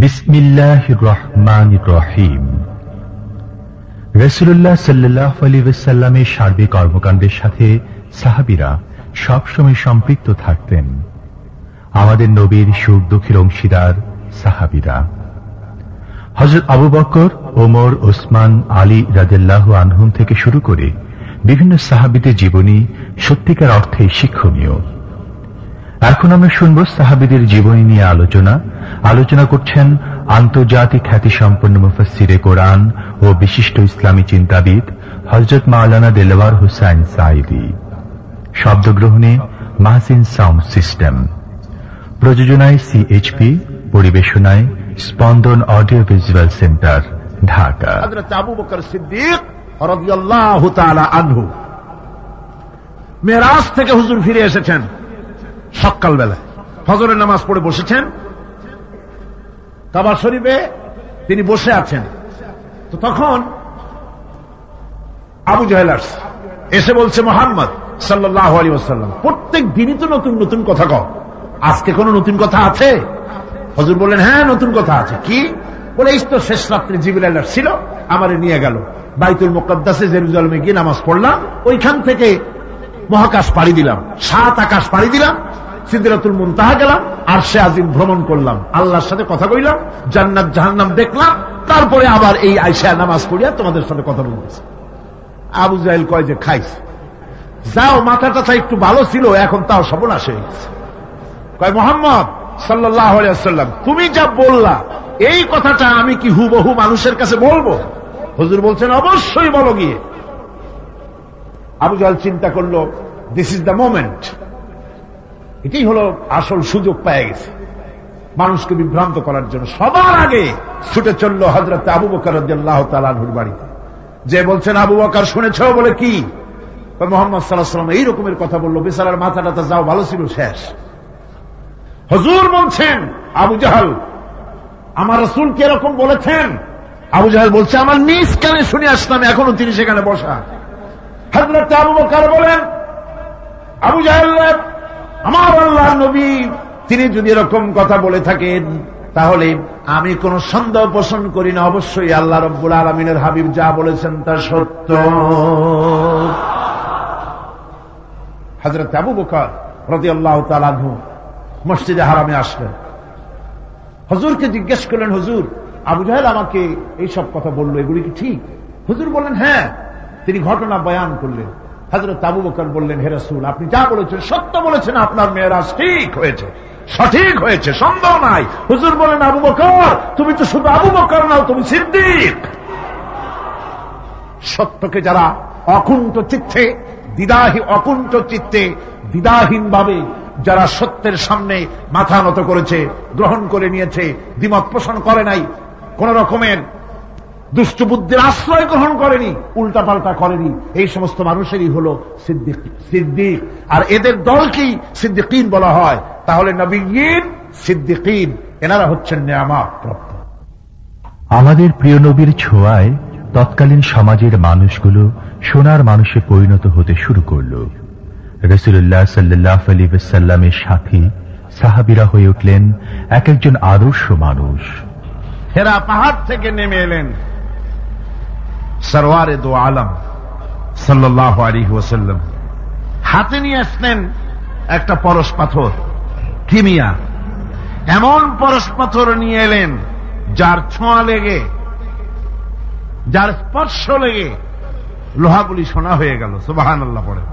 বিসমিল্লাহির রহমানির রহিম। রাসূলুল্লাহ সাল্লাল্লাহু আলাইহি ওয়াসাল্লামের সার্বিক কর্মকাণ্ডের সাথে সাহাবীরা সবসময় সম্পৃক্ত থাকতেন। আমাদের নবীর সুখ দুঃখের অংশীদার সাহাবীরা। হযরত আবু বকর, ওমর, ওসমান, আলী রাদিয়াল্লাহু আনহুম থেকে শুরু করে বিভিন্ন সাহাবীদের জীবনী সত্যিকার অর্থে শিক্ষণীয়। এখন আমরা শুনব সাহাবীদের জীবনী নিয়ে আলোচনা করছেন আন্তর্জাতিক খ্যাতিসম্পন্ন মুফাসসিরে কোরআন ও বিশিষ্ট ইসলামী চিন্তাবিদ হযরত মাওলানা দেলওয়ার হোসাইন সাঈদী। শব্দগ্রহণে মাহসিন সাউন্ড সিস্টেম, প্রযোজনায় সিএইচপি, পরিবেশনায় স্পন্দন অডিও ভিজুয়াল সেন্টার, ঢাকা। হযরত আবু বকর সিদ্দিক রাদিয়াল্লাহু তাআলা আনহু মেরাজ থেকে হুজুর ফিরে এসেছেন। সকালবেলায় ফজরের নামাজ পড়ে বসেছেন, কাবা শরীফে তিনি বসে আছেন। তো তখন আবু জাহেল এসে বলছে, মুহাম্মদ সাল্লাল্লাহু আলাইহি ওয়াসাল্লাম, প্রত্যেক দিনই তো নতুন নতুন কথা কও, আজকে কোনো নতুন কথা আছে? হুজুর বললেন, হ্যাঁ নতুন কথা আছে। কি? বলে, এই তো শেষ রাত্রে জিবরাইল ছিল, আমারে নিয়ে গেল বাইতুল মুকাদ্দাসে, জেরুজালেমে গিয়ে নামাজ পড়লাম, ওইখান থেকে মহাকাশ পাড়ি দিলাম, 7 আকাশ পাড়ি দিলাম, সিদরাতুল মুনতাহা গেলাম, আরশে আজিম ভ্রমণ করলাম, আল্লাহর সাথে কথা কইলাম, জান্নাত জাহান্নাম দেখলাম, তারপরে আবার এই আয়েশা নামাজ পড়িয়া তোমাদের সাথে কথা বলতেছে। আবু জাহেল কয় যে, খাইস যাও, মাথাটা একটু ভালো ছিল, এখন তাও সর্বনাশ হয়ে গেছে। কয়, মুহাম্মদ সাল্লাল্লাহু আলাইহি ওয়াসাল্লাম, তুমি যা বললা এই কথাটা আমি কি হুবহু মানুষের কাছে বলবো? হুজুর বলছেন, অবশ্যই বলো গিয়ে। আবু জাহেল চিন্তা করলো, দিস ইজ দ্য মোমেন্ট, এটাই হলো আসল সুযোগ পেয়ে গেছে মানুষকে বিভ্রান্ত করার জন্য। সবার আগে ছুটে চলল হযরত আবু বকর রাদিয়াল্লাহু তাআলা আনহুর বাড়িতে, যে বলছেন, আবু বকর শুনেছ? বলে, কি? মুহাম্মদ সাল্লাল্লাহু আলাইহি ওয়াসাল্লাম এই রকমের কথা বললো, বেচারার মাথাটা যাও ভালো ছিল, শেষ। হুজুর বলছেন, আবু জাহেল, আমার রাসূল কি এরকম বলেছেন? আবু জাহেল বলছে, আমার নিজ কানে শুনে আসলাম, এখনো তিনি সেখানে বসা। হযরত আবু বকর বলেন, আবু জাহেল, আমার আল্লাহর নবী তিনি যদি এরকম কথা বলে থাকেন, তাহলে আমি কোন সন্দেহ পোষণ করি না, অবশ্যই আল্লাহ রাব্বুল আলামিনের হাবিব যা বলেছেন তা সত্য। হযরত আবু বকর রাদিয়াল্লাহু তাআলা আনহু মসজিদে হারামে আসলেন, হুজুরকে জিজ্ঞেস করলেন, হুজুর, আবু জাহেল আমাকে এইসব কথা বললো, এগুলি কি ঠিক? হুজুর বললেন, হ্যাঁ। তিনি ঘটনা বয়ান করলেন। হযরত আবু বকর বললেন, হে রাসূল, আপনি যা বলেছেন সত্য বলেছেন, আপনার মেরাজ ঠিক হয়েছে, সঠিক হয়েছে, সন্দেহ নাই। হুজুর বলেন, আবু বকর, তুমি তো শুধু আবু বকর নাও, তুমি সিদ্দিক। সত্যকে যারা অকুণ্ঠ চিত্তে দ্বিধাহীন ভাবে যারা সত্যের সামনে মাথা নত করেছে, গ্রহণ করে নিয়েছে, দ্বিমত পোষণ করে নাই, কোন রকমের দুষ্ট বুদ্ধির আশ্রয় গ্রহণ করেনি, উল্টাপাল্টা করেনি, এই সমস্ত মানুষেরই হলো সিদ্দিক। আর এদের দলকেই সিদ্দিকিন বলা হয়। তাহলে নবীয়িন, সিদ্দিকিন, এনারা হচ্ছেন নেয়ামত প্রাপ্ত। আমাদের প্রিয় নবীর ছোঁয়ায় তৎকালীন সমাজের মানুষগুলো সোনার মানুষে পরিণত হতে শুরু করল। রাসূলুল্লাহ সাল্লাল্লাহু আলাইহি ওয়াসাল্লামের সাথী সাহাবীরা হয়ে উঠলেন এক একজন আদর্শ মানুষ। হেরা পাহাড় থেকে নেমে এলেন সরওয়ারে দো আলম সাল্লাল্লাহু আলাইহি ওয়াসাল্লাম, হাতে নিয়ে আসলেন একটা পরশ পাথর, কিমিয়া। এমন পরশ পাথর নিয়ে এলেন যার ছোঁয়া লেগে, যার স্পর্শ লেগে লোহাগুলি সোনা হয়ে গেল। সুবহানাল্লাহ পড়েন,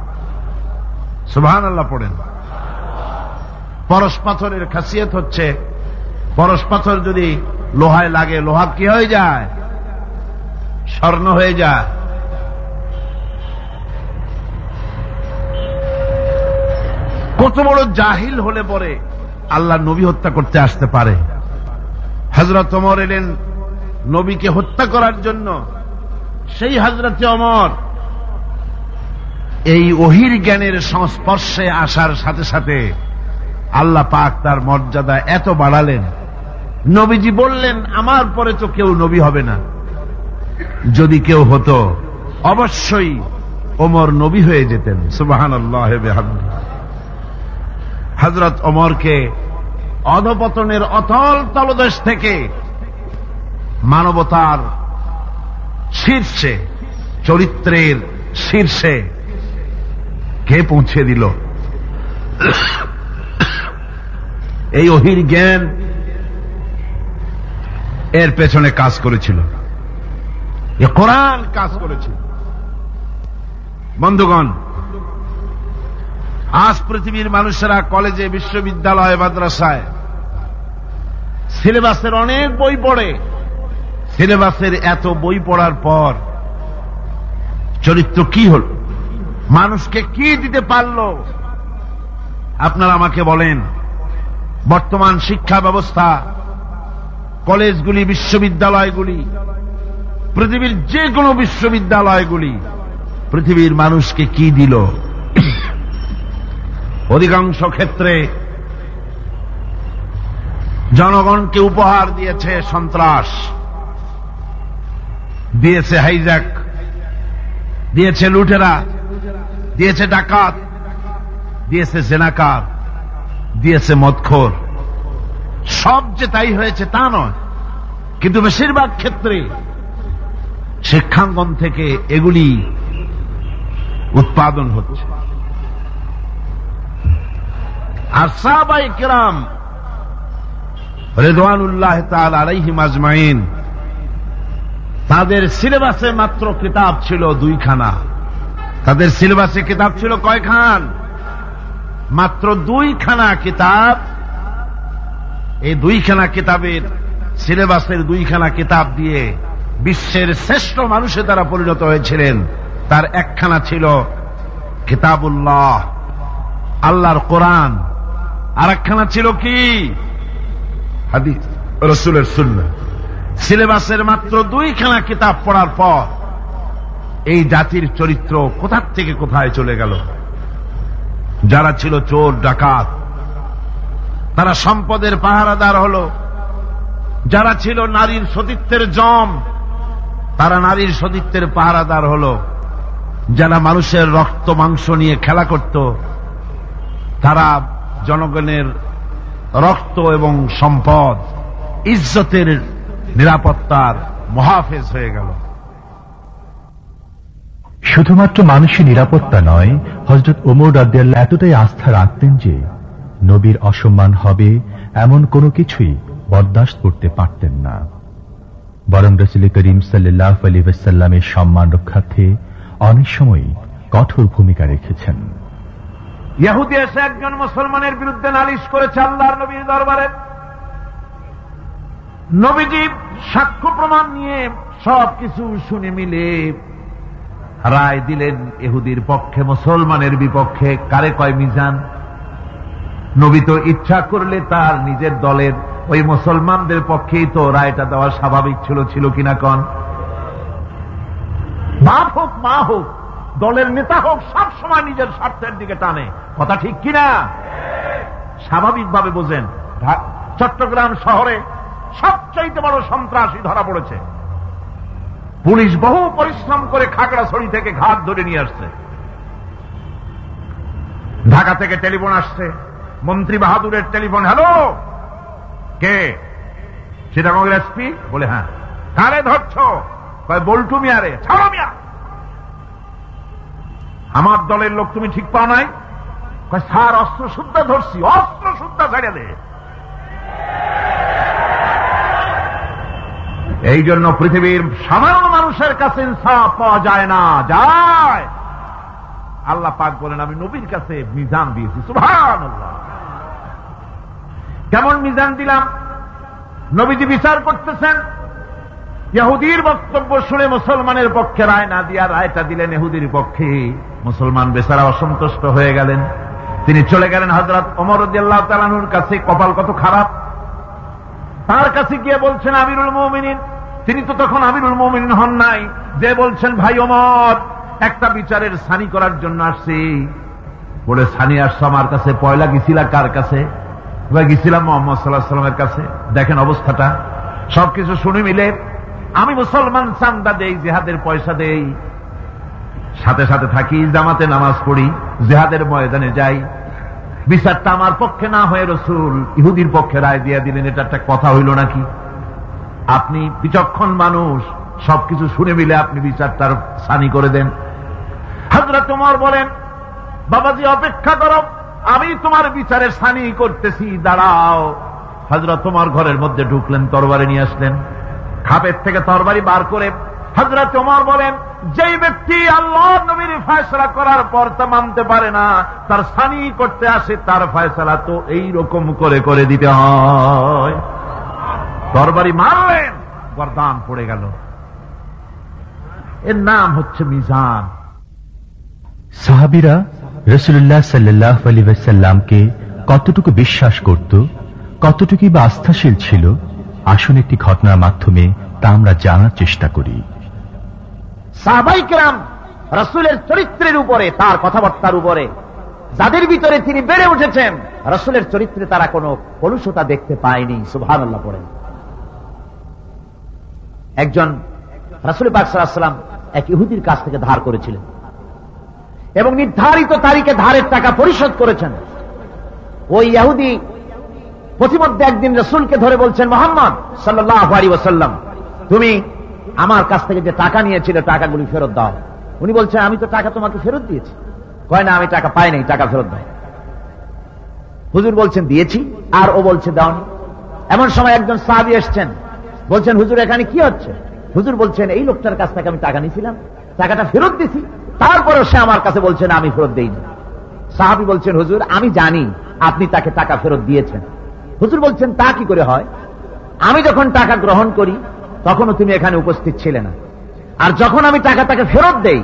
সুবহানাল্লাহ পড়েন। পরশ পাথরের খাসিয়ত হচ্ছে, পরশ পাথর যদি লোহায় লাগে, লোহা কি হয়ে যায়? স্বর্ণ হয়ে যায়। কত বড় জাহিল হলে পরে আল্লাহ নবী হত্যা করতে আসতে পারে। হযরত ওমর এলেন নবীকে হত্যা করার জন্য। সেই হযরত ওমর এই ওহীর জ্ঞানের সংস্পর্শে আসার সাথে সাথে আল্লাহ পাক তার মর্যাদা এত বাড়ালেন, নবীজি বললেন, আমার পরে তো কেউ নবী হবে না, যদি কেউ হতো অবশ্যই ওমর নবী হয়ে যেতেন। সুবহানাল্লাহ বিহামদিহি। হযরত ওমরকে অধপতনের অতল তলদেশ থেকে মানবতার শীর্ষে, চরিত্রের শীর্ষে কে পৌঁছে দিল? এই ওহীর জ্ঞান এর পেছনে কাজ করেছিল, এ কোরআন কাজ করেছিল। বন্ধুগণ, আজ পৃথিবীর মানুষেরা কলেজে, বিশ্ববিদ্যালয়ে, মাদ্রাসায় সিলেবাসের অনেক বই পড়ে। সিলেবাসের এত বই পড়ার পর চরিত্র কি হল? মানুষকে কি দিতে পারল? আপনারা আমাকে বলেন, বর্তমান শিক্ষা ব্যবস্থা, কলেজগুলি, বিশ্ববিদ্যালয়গুলি, পৃথিবীর যে কোনো বিশ্ববিদ্যালয়গুলি পৃথিবীর মানুষকে কি দিল? অধিকাংশ ক্ষেত্রে জনগণকে উপহার দিয়েছে সন্ত্রাস, দিয়েছে হাইজ্যাক, দিয়েছে লুটেরা, দিয়েছে ডাকাত, দিয়েছে জেনাকার, দিয়েছে মদখোর। সব যে তাই হয়েছে তা নয়, কিন্তু বেশিরভাগ ক্ষেত্রে শিক্ষাঙ্গন থেকে এগুলি উৎপাদন হচ্ছে। আর সাহাবায়ে কেরাম রিদওয়ানুল্লাহ তাআলা আলাইহিম আজমাইন, তাদের সিলেবাসে মাত্র কিতাব ছিল 2খানা। তাদের সিলেবাসে কিতাব ছিল কয়খান? মাত্র 2খানা কিতাব। এই 2খানা কিতাবের, সিলেবাসের 2খানা কিতাব দিয়ে বিশ্বের শ্রেষ্ঠ মানুষে তারা পরিণত হয়েছিলেন। তার একখানা ছিল কিতাবুল্লাহ, আল্লাহর কোরআন, আর একখানা ছিল কি? হাদিস, রাসূলের সুন্নাহ। সিলেবাসের মাত্র 2খানা কিতাব পড়ার পর এই জাতির চরিত্র কোথা থেকে কোথায় চলে গেল। যারা ছিল চোর ডাকাত, তারা সম্পদের পাহারাদার হল। যারা ছিল নারীর সতীত্বের জম, তারা নারীর সতীত্বের পাহারাদার হল। যারা মানুষের রক্ত মাংস নিয়ে খেলা করত, তারা জনগণের রক্ত এবং সম্পদ, ইজ্জতের, নিরাপত্তার মুহাফেজ হয়ে গেল। শুধুমাত্র মানুষের নিরাপত্তা নয়, হযরত ওমর রাদিয়াল্লাহু এতটাই আস্থা রাখতেন যে নবীর অসম্মান হবে এমন কোনো কিছুই বরদাস্ত করতে পারতেন না। বরং রাসূল করিম সাল্লাল্লাহু আলাইহি ওয়াসাল্লামের সম্মান রক্ষার্থে অনেক সময় কঠোর ভূমিকা রেখেছেন। ইহুদি এসে একজন মুসলমানের বিরুদ্ধে নালিশ করেছে আল্লাহর নবীর দরবারে। নবীজি সাক্ষ্য প্রমাণ নিয়ে সবকিছু শুনে মিলে রায় দিলেন ইহুদির পক্ষে, মুসলমানের বিপক্ষে। কারে কয়? মিজান। নবী তো ইচ্ছা করলে তার নিজের দলের ওই মুসলমানদের পক্ষেই তো রায়টা দেওয়া স্বাভাবিক ছিল, ছিল কিনা কন? বাপ হোক, মা হোক, দলের নেতা হোক, সব সময় নিজের স্বার্থের দিকে টানে। কথা ঠিক কিনা? স্বাভাবিকভাবে বোঝেন, চট্টগ্রাম শহরে সবচাইতে বড় সন্ত্রাসী ধরা পড়েছে। পুলিশ বহু পরিশ্রম করে খাগড়াছড়ি থেকে ঘাট ধরে নিয়ে আসছে। ঢাকা থেকে টেলিফোন আসছে, মন্ত্রী বাহাদুরের টেলিফোন। হ্যালো, কে? চিটাগংয়ের এসপি? বলে হ্যাঁ। কারে ধরছ? কয় বল্টু মিয়ারে। ছাড়ো মিয়া, আমার দলের লোক তুমি ঠিক পাও নাই? কয় স্যার অস্ত্র শুদ্ধা ধরছি। অস্ত্র শুদ্ধা ছাড়িয়ে দে। এই জন্য পৃথিবীর সাধারণ মানুষের কাছে ইনসাফ পাওয়া যায় না। যায় আল্লাহ পাক বলেন, আমি নবীর কাছে মিজান দিয়েছি। সুবহানাল্লাহ। কেমন মিজান দিলাম? নবীজি বিচার করতেছেন, ইহুদির বক্তব্য শুনে মুসলমানের পক্ষে রায় না দিয়া রায়টা দিলেন ইহুদির পক্ষে। মুসলমান বেচারা অসন্তুষ্ট হয়ে গেলেন। তিনি চলে গেলেন হযরত ওমর রাদিয়াল্লাহু তাআলা আনহুর কাছে। কপাল কত খারাপ! তার কাছে গিয়ে বলছেন, আমিরুল মুমিনিন। তিনি তো তখন আমিরুল মুমিনিন হন নাই। যে বলছেন, ভাই ওমর, একটা বিচারের সানি করার জন্য আসছি। বলে, সানি আসছো আমার কাছে? পয়লা গেছিলা কার কাছে? গেছিলাম মুহাম্মদ সাল্লাল্লাহু আলাইহি ওয়াসাল্লামের কাছে। দেখেন অবস্থাটা। সবকিছু শুনে মিলে আমি মুসলমান, চান্দা দেই, জিহাদের পয়সা দেই, সাথে সাথে থাকি, জামাতে নামাজ পড়ি, জিহাদের ময়দানে যাই। বিচারটা আমার পক্ষে না হয়ে রাসূল ইহুদির পক্ষে রায় দিয়ে দিলেন, এটা একটা কথা হইল নাকি? আপনি বিচক্ষণ মানুষ, সবকিছু শুনে মিলে আপনি বিচারটার সানি করে দেন। হযরত ওমর বলেন, বাবাজি অপেক্ষা করো, আমি তোমার বিচারের সানি করতেছি, দাঁড়াও। হযরত ওমর ঘরের মধ্যে ঢুকলেন, তরবারি নিয়ে আসলেন, খাপের থেকে তরবারি বার করে হযরত ওমর বলেন, যেই ব্যক্তি আল্লাহ নবীর ফয়সালা করার পর তা মানতে পারে না, তার সানি করতে আসে, তার ফয়সালা তো এই রকম করে করে দিতে হয়। তরবারি মারলেন, গর্দান পড়ে গেল। এর নাম হচ্ছে মিজান। সাহাবীরা রাসূলুল্লাহ সাল্লাল্লাহু আলাইহি ওয়াসাল্লামকে কতটুকু বিশ্বাস করত, কতটুকু বা আস্থাশীল ছিল, আসুন একটি ঘটনার মাধ্যমে তা আমরা জানার চেষ্টা করি। সাহাবায়ে কেরাম রাসূলের চরিত্রের উপরে, তার কথাবার্তার উপরে, যাদের ভিতরে তিনি বেড়ে উঠেছেন, রাসূলের চরিত্রে তারা কোনো কলুষতা দেখতে পায়নি। সুবহানাল্লাহ পড়েন। একজন রাসূল পাক সাল্লাল্লাহু আলাইহি ওয়াসাল্লাম এক ইহুদির কাছ থেকে ধার করেছিলেন এবং নির্ধারিত তারিখে ধারের টাকা পরিশোধ করেছেন। ওই ইহুদি প্রতিমধ্যে একদিন রাসূলকে ধরে বলছেন, মুহাম্মদ সাল্লাল্লাহু আলাইহি ওয়াসাল্লাম, তুমি আমার কাছ থেকে যে টাকা নিয়েছিলে টাকাগুলি ফেরত দাও। উনি বলছেন, আমি তো টাকা তোমাকে ফেরত দিয়েছি। কয় না, আমি টাকা পাই নাই, টাকা ফেরত দাও। হুজুর বলছেন দিয়েছি, আর ও বলছে দাওনি। এমন সময় একজন সাহাবী এসেছেন, বলছেন, হুজুর এখানে কি হচ্ছে? হুজুর বলছেন, এই লোকটার কাছ থেকে আমি টাকা নিয়েছিলাম, টাকাটা ফেরত দিছি, তারপরেও সে আমার কাছে বলছেন আমি ফেরত দেইনি। সাহাবী বলছেন, হুজুর আমি জানি আপনি তাকে টাকা ফেরত দিয়েছেন। হুজুর বলছেন, তা কি করে হয়? আমি যখন টাকা গ্রহণ করি তখনও তুমি এখানে উপস্থিত ছিলে না, আর যখন আমি টাকা তাকে ফেরত দেই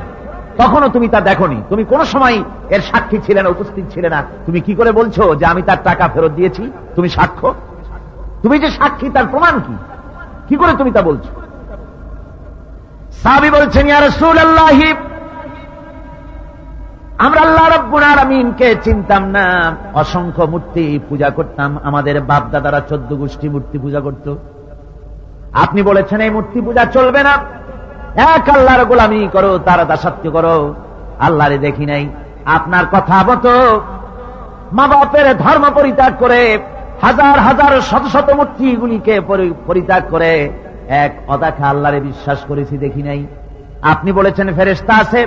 তখনও তুমি তা দেখোনি, তুমি কোন সময় এর সাক্ষী ছিলে না, উপস্থিত ছিলে না। তুমি কি করে বলছো যে আমি তার টাকা ফেরত দিয়েছি? তুমি সাক্ষ্য, তুমি যে সাক্ষী তার প্রমাণ কি? কি করে তুমি তা বলছো? সাহাবী বলছেন, ইয়া রাসূলুল্লাহ, আমরা আল্লাহ রাব্বুল আলামিনকে চিনতাম না, অসংখ্য মূর্তি পূজা করতাম, আমাদের বাপ দাদারা 14 গোষ্ঠী মূর্তি পূজা করত। আপনি বলেছেন এই মূর্তি পূজা চলবে না, এক আল্লাহর গোলামি করো, তার দাসত্ব করো। আল্লাহরে দেখি নাই। আপনার কথা মতো মা বাপের ধর্ম পরিত্যাগ করে, হাজার হাজার শত শত মূর্তিগুলিকে পরিত্যাগ করে এক অদেখা আল্লাহরে বিশ্বাস করেছি, দেখি নাই। আপনি বলেছেন ফেরেশতা আছে,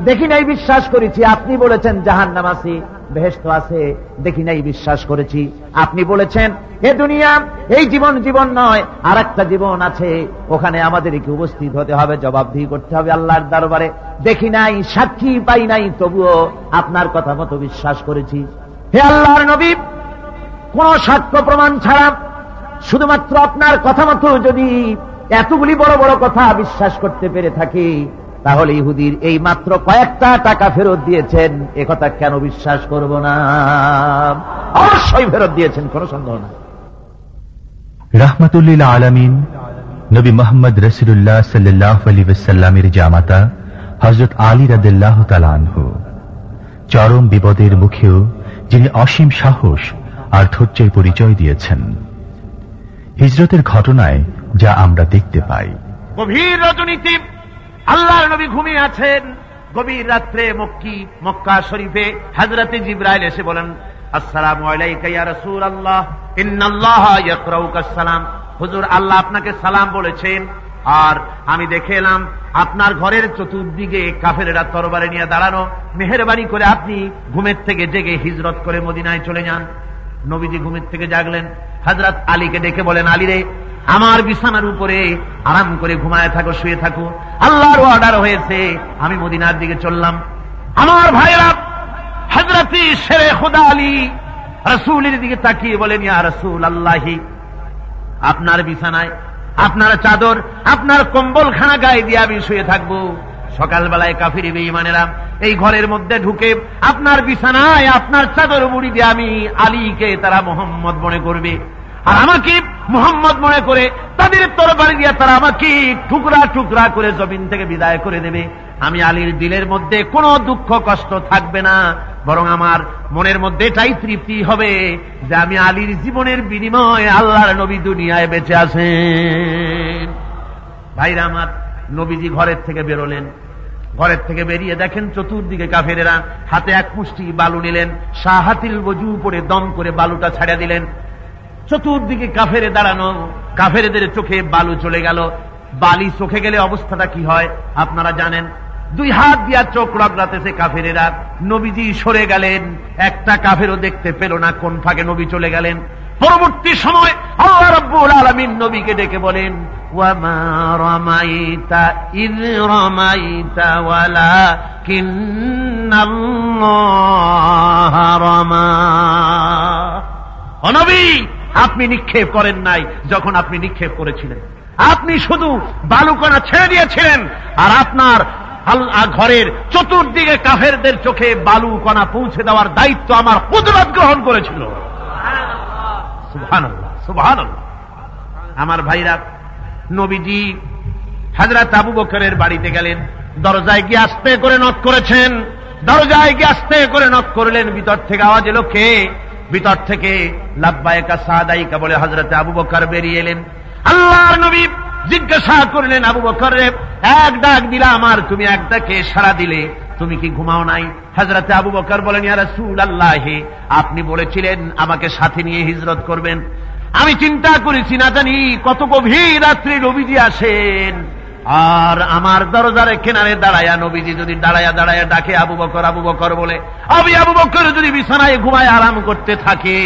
দেখি নাই, বিশ্বাস করেছি। আপনি বলেছেন জাহান্নাম আছে, বেহেশত আছে, দেখি নাই, বিশ্বাস করেছি। আপনি বলেছেন এ দুনিয়া এই জীবন জীবন নয়, আর একটা জীবন আছে, ওখানে আমাদেরকে উপস্থিত হতে হবে, জবাবদিহি করতে হবে আল্লাহর দরবারে। দেখি নাই, সাক্ষী পাই নাই, তবুও আপনার কথা মতো বিশ্বাস করেছি। হে আল্লাহর নবী, কোন সাক্ষ্য প্রমাণ ছাড়া শুধুমাত্র আপনার কথা মতো যদি এতগুলি বড় বড় কথা বিশ্বাস করতে পেরে থাকি, তাহলে ইহুদির এই মাত্র কয়েকটা টাকা ফেরত দিয়েছেন, একথা কেন বিশ্বাস করব না? অবশ্যই ফেরত দিয়েছেন, কোনো সন্দেহ না। রাহমাতুল লিল আলামিন নবী মুহাম্মদ রাসূলুল্লাহ সাল্লাল্লাহু আলাইহি ওয়াসাল্লামের জামাতা হযরত আলী রাদিয়াল্লাহু তাআলা আনহু চরম বিপদের মুখেও যিনি অসীম সাহস আর ধৈর্যের পরিচয় দিয়েছেন। হিজরতের ঘটনায় যা আমরা দেখতে পাই, গভীর রজনীতে আল্লাহর নবী ঘুমিয়ে আছেন। গভীর রাত্রে মক্কা শরীফে হযরতে জিবরাইল এসে বলেন, আসসালামু আলাইকা ইয়া রাসূলুল্লাহ, ইন্নাল্লাহা ইয়াকরাউকাস সালাম। হুজুর, আল্লাহ আপনাকে সালাম বলেছেন। আর আমি দেখে এলাম আপনার ঘরের চতুর্দিকে কাফেরেরা তরবারি নিয়ে দাঁড়ানো। মেহেরবানি করে আপনি ঘুমের থেকে জেগে হিজরত করে মদিনায় চলে যান। নবীজি ঘুমের থেকে জাগলেন, হযরত আলীকে ডেকে বলেন, আলী রে, আমার বিছানার উপরে আরাম করে ঘুমায় থাকো, শুয়ে থাকো, আল্লাহর অর্ডার হয়েছে, আমি মদিনার দিকে চললাম। আমার ভাইরা, হযরত শেরে খুদা আলী রাসূলের দিকে তাকিয়ে বলেন, ইয়া রাসূলুল্লাহ, আপনার বিছানায় আপনার চাদর, আপনার কম্বলখানা গায়ে দিয়ে আমি শুয়ে থাকবো। সকালবেলায় কাফির বেঈমানেরা এই ঘরের মধ্যে ঢুকে আপনার বিছানায় আপনার চাদর মুড়ি দিয়ে আমি আলীকে তারা মোহাম্মদ মনে করবে, আর আমাকে মোহাম্মদ মনে করে তাদের তরবারি দিয়ে তারা আমাকে টুকরা টুকরা করে জমিন থেকে বিদায় করে দেবে। আমি আলীর দিলের মধ্যে কোনো দুঃখ কষ্ট থাকবে না, বরং আমার মনের মধ্যে এটাই তৃপ্তি হবে যে আমি আলীর জীবনের বিনিময়ে আল্লাহর নবী দুনিয়ায় বেঁচে আছেন। ভাইরা আমার, নবীজি ঘরের থেকে বেরোলেন, ঘরের থেকে বেরিয়ে দেখেন চতুর্দিকে কাফেরেরা, হাতে এক মুষ্টি বালু নিলেন, শাহাতিল ওযু পরে দম করে বালুটা ছাড়া দিলেন। চতুর্দিকে কাফেরে দাঁড়ানো, কাফেরদের চোখে বালু চলে গেল। বালি চোখে গেলে অবস্থাটা কি হয় আপনারা জানেন। দুই হাত দিয়া চোখ রগড়াতেছে কাফেরেরা। নবীজি সরে গেলেন, একটা কাফেরও দেখতে পেল না কোন ফাঁকে নবী চলে গেলেন। পরবর্তী সময় আল্লাহ রাব্বুল আলামিন নবীকে ডেকে বলেন, ওয়া মা রামাইতা ইয রামাইতা ওয়ালাকিন্নাল্লাহা রামা। ও নবী, আপনি নিক্ষেপ করেন নাই যখন আপনি নিক্ষেপ করেছিলেন, আপনি শুধু বালুকণা ছেড়ে দিয়েছিলেন, আর আপনার ঘরের চতুর্দিকে কাফেরদের চোখে বালুকণা পৌঁছে দেওয়ার দায়িত্ব আমার কুদরত গ্রহণ করেছিল। সুবহানাল্লাহ, সুবহানাল্লাহ। আমার ভাইরা, নবীজি হযরত আবু বকরের বাড়িতে গেলেন, দরজায় গিয়ে আস্তে করে নক করেছেন। দরজায় গিয়ে আস্তে করে নক করলেন, ভিতর থেকে আওয়াজ এলো, কে? ভিতর থেকে লাব্বাইকা সাদাইকা বলে হযরত আবু বকর বেরিয়ে এলেন। আল্লাহর নবী জিজ্ঞাসা করলেন, আবু বকর রে, এক ডাক দিলাম আর তুমি এক ডাকে সাড়া দিলে, তুমি কি ঘুমাও নাই? হযরত আবু বকর বলেন, ইয়া রাসূলুল্লাহ, আপনি বলেছিলেন আমাকে সাথে নিয়ে হিজরত করবেন। আমি চিন্তা করেছি না জানি কত গভীর রাত্রি নবীজি আসেন, আর আমার দরজার কিনারে দাঁড়ায়া নবীজি যদি দাঁড়ায়া দাঁড়ায়া ডাকে আবু বকর আবু বকর বলে, আমি আবু বকর যদি বিছানায় ঘুমায় আরাম করতে থাকে,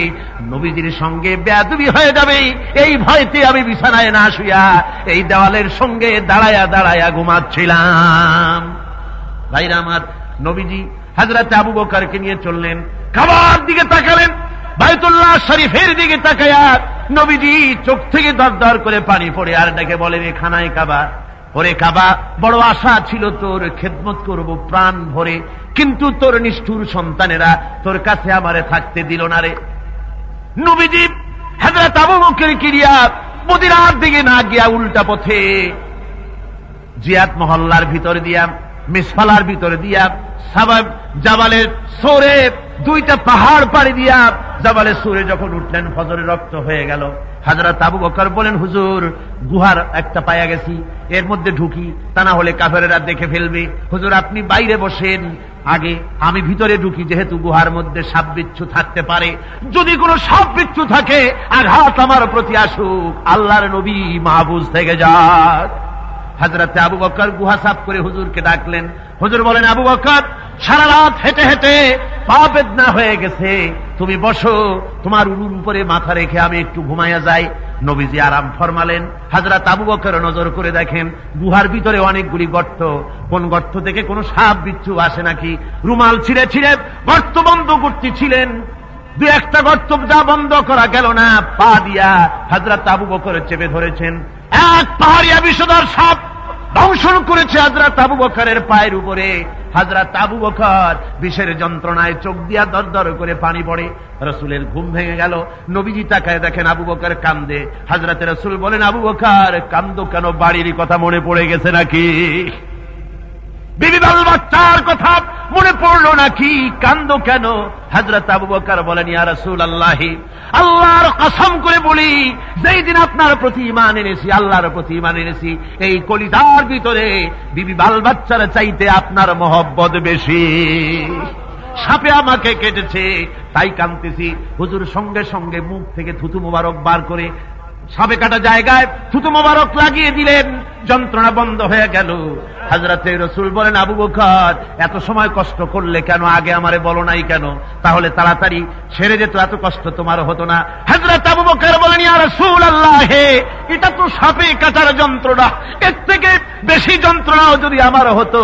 নবীজির সঙ্গে বেয়াদবি হয়ে যাবে, এই ভয়তে আমি বিছানায় না শুয়া এই দেওয়ালের সঙ্গে দাঁড়ায়া দাঁড়ায়া ঘুমাচ্ছিলাম। ভাইরা আমার, নবীজি হযরত আবু বকরকে নিয়ে চললেন, কাবার দিকে তাকালেন, বাইতুল্লাহ শরীফের দিকে তাকায়া নবীজি চোখ থেকে দরদর করে পানি পড়ে আর ডেকে বলেন, এ খানায় কাবা, ওরে কাবা, বড় আশা ছিল তোর খেদমত করব প্রাণ ভরে, কিন্তু তোর নিষ্ঠুর সন্তানেরা তোর কাছে আমারে থাকতে দিল না রে। নবীজি হযরত আবু বকর কিরিয়া মদিনার দিকে না গিয়া উল্টা পথে জিয়াদ মহল্লার ভিতর দিয়া, মিসফালার ভিতর দিয়া, সাবাব জাবালের সোরে, দুইটা পাহাড় পাড়ি দিয়া জাবালে সুরে যখন উঠলেন, ফজরে রক্ত হয়ে গেল। হযরত আবু বকর বলেন, হুজুর গুহার একটা পায়া গেছি, এর মধ্যে ঢুকি, তা না হলে কাফেরেরা দেখে ফেলবে। হুজুর আপনি বাইরে বসেন, আগে আমি ভিতরে ঢুকি, যেহেতু গুহার মধ্যে সাপ বিচ্ছু থাকতে পারে, যদি কোনো সাপ বিচ্ছু থাকে আঘাত আমার প্রতি আসুক, আল্লাহর নবী মাহফুজ থেকে যাক। হযরত আবু বকর গুহা সাফ করে হুজুরকে ডাকলেন। হুজুর বলেন, আবু বকর সারা রাত হেঁটে হেঁটে পা বেদনা হয়ে গেছে, তুমি বসো, তোমার উলুর উপরে মাথা রেখে আমি একটু ঘুমাইয়া যাই। নবীজি আরাম ফরমালেন। হযরত আবু বকর নজর করে দেখেন গুহার ভিতরে অনেকগুলি গর্ত, কোন গর্ত থেকে কোনো সাপ বিচ্ছু আসে নাকি, রুমাল ছিঁড়ে ছিঁড়ে গর্ত বন্ধ করতেছিলেন। দু একটা গর্ত যা বন্ধ করা গেল না, পা দিয়া হযরত আবু বকর চেপে ধরেছেন। এক পাহাড়িয়া বিষধর সাপ দংশন করেছে হযরত আবু বকরের পায়ের উপরে। হযরত আবু বকর বিষের যন্ত্রণায় চোখ দিয়া দরদর করে পানি পড়ে। রাসূলের ঘুম ভেঙে গেল। নবীজি তাকায় দেখেন আবু বকর কান্দে। হযরত রাসূল বলেন, আবু বকর কান্দো কেন? বাড়ির কথা মনে পড়ে গেছে নাকি? বিবি বাল বাচ্চার কথা মনে পড়লো নাকি? কান্দো কেন? হযরত আবু বকর বলেন, ইয়া রাসূলুল্লাহ, আল্লাহর কসম করে বলি, যেই দিন আপনার প্রতি ঈমান এনেছি, আল্লাহর প্রতি ঈমান এনেছি, এই কলিজার ভিতরে বিবি বাল বাচ্চার চাইতে আপনার মহব্বত বেশি। সাপে আমাকে কেটেছে তাই কাঁদতেছি। হুজুর সঙ্গে সঙ্গে মুখ থেকে থুতু মোবারক বার করে সাপে কাটা জায়গায় থুতু মোবারক লাগিয়ে দিলেন, যন্ত্রণা বন্ধ হয়ে গেল। হযরত রাসূল বলেন, আবু বকর এত সময় কষ্ট করলে কেন? আগে আমারে বলো নাই কেন? তাহলে তাড়াতাড়ি ছেড়ে যেত, এত কষ্ট তোমার হতো না। হযরত আবু বকর বলেন, ইয়া রাসূলুল্লাহ, এটা তো সাপে কাটার যন্ত্রণা, এর থেকে বেশি যন্ত্রণাও যদি আমার হতো,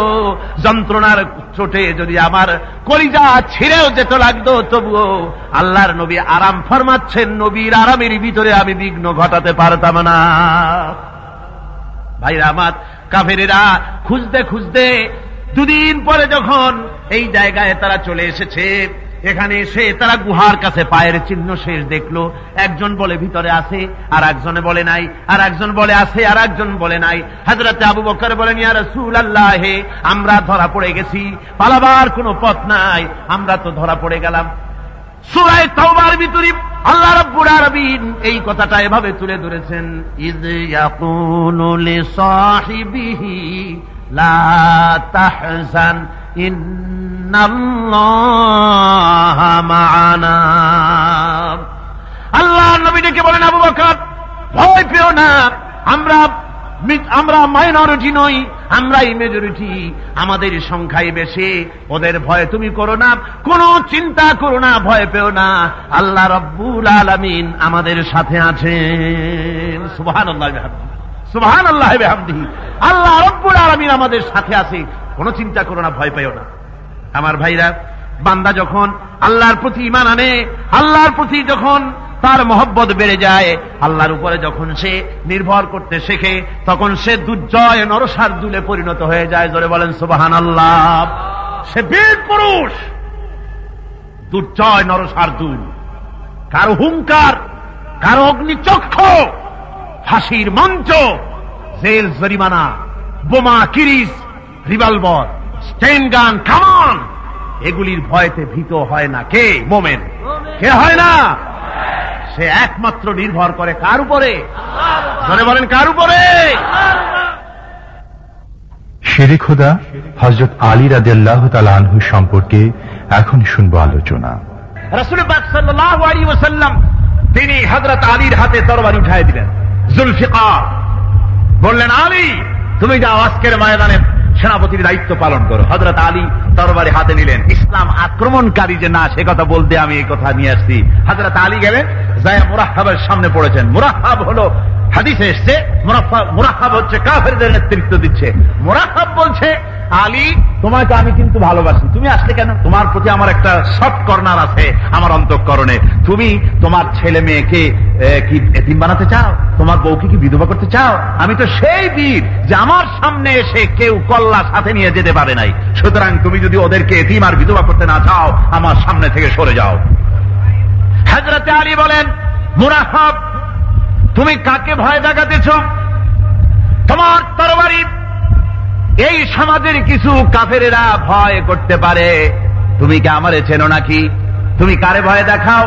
যন্ত্রণার চোটে যদি আমার কলিজা ছিঁড়েও যেত লাগতো, তবুও আল্লাহর নবী আরাম ফরমাচ্ছেন, নবীর আরামের ভিতরে আমি বিঘ্ন ঘটাতে পারতাম না। ভাইরা আমার, কাফেরেরা খুঁজতে খুঁজতে দুদিন পরে যখন এই জায়গায় তারা চলে এসেছে, এখানে এসে তারা গুহার কাছে পায়ের চিহ্ন শেষ দেখলো। একজন বলে ভিতরে আছে, আর একজনে বলে নাই, আর একজন বলে আছে, আর একজন বলে নাই। হযরত আবু বকর বলেন, ইয়া রাসূলুল্লাহ, আমরা ধরা পড়ে গেছি, পালাবার কোনো পথ নাই, আমরা তো ধরা পড়ে গেলাম। সূরা তাওবার ভিতরে আল্লাহ রাব্বুল আলামিন এই কথাটা এভাবে তুলে ধরেছেন, ইয ইয়াকুলু লিসাহিবিহি লা তাহজান ইন্নাল্লাহা মা'ানা। আল্লাহ নবীকে বলেন, আবু বকর ভয় পেও না, আমরা মাইনরিটি নই, আমরাই মেজরিটি, আমাদের সংখ্যাই বেশি, ওদের ভয় তুমি করো না, কোনো চিন্তা করো না, ভয় পেও না, আল্লাহ রাব্বুল আলামিন আমাদের সাথে আছেন। সুবহানাল্লাহ সুবহানাল্লাহ বিহামদিহি, আল্লাহ রাব্বুল আলামিন আমাদের সাথে আছে, কোনো চিন্তা করো না, ভয় পেও না। আমার ভাইরা, বান্দা যখন আল্লাহর প্রতি ঈমান আনে, আল্লাহর প্রতি যখন তার মহব্বত বেড়ে যায়, আল্লাহর উপরে যখন সে নির্ভর করতে শেখে, তখন সে দুর্জয় নরশার্দুলে পরিণত হয়ে যায়। জোরে বলেন সুবহানাল্লাহ। সে বীর পুরুষ, দুর্জয় নরশার্দুল, কারো হুঙ্কার, কারো অগ্নিচক্ষ, ফাঁসির মঞ্চ, জেল জরিমানা, বোমা, কিরিস, রিভলভার, স্টেন গান, কামান, এগুলির ভয়তে ভীত হয় না কে? মোমেন। কে হয় না? সে একমাত্র নির্ভর করে কার উপরে? জোরে বলেন কার উপরে? শেরে খোদা হযরত আলী রাদিয়াল্লাহু তাআলা আনহু সম্পর্কে এখন শুনবো আলোচনা। রাসূল পাক সাল্লাল্লাহু আলাইহি ওয়াসাল্লাম তিনি হযরত আলীর হাতে তরবারি উঠায় দিলেন। জুলফিকার বললেন, আলী তুমি যাও, আজকের ময়দানে সেনাপতির দায়িত্ব পালন করো। হযরত আলী তরবারি হাতে নিলেন। ইসলাম আক্রমণকারী যে না, সে কথা বলতে আমি এই কথা নিয়ে আসছি। হযরত আলী গেলেন, যায় মুরাহহাবের সামনে পড়েছেন। মুরাহহাব হলো, হাদিসে এসেছে, মুরাহহাব হচ্ছে কাফেরদের নেতৃত্ব দিচ্ছে। মুরাহহাব বলছে, আলী তোমাকে আমি কিন্তু ভালোবাসি, তুমি আসলে কেন? তোমার প্রতি আমার একটা সফট কর্নার আছে আমার অন্তঃকরণে। তুমি তোমার ছেলে মেয়েকে কি এতিম বানাতে চাও? তোমার বউকে কি বিধবা করতে চাও? আমি তো সেই বীর যে আমার সামনে এসে কেউ কল্লা সাথে নিয়ে যেতে পারে নাই। সুতরাং তুমি যদি ওদেরকে এতিম আর বিধবা করতে না চাও, আমার সামনে থেকে সরে যাও। হযরত আলী বলেন, মুরাহহাব তুমি কাকে ভয় দেখাতেছ? তোমার তরবারি এই সমাজের কিছু কাফেরেরা ভয় করতে পারে, তুমি কি আমারে চেনো নাকি? তুমি কারে ভয় দেখাও?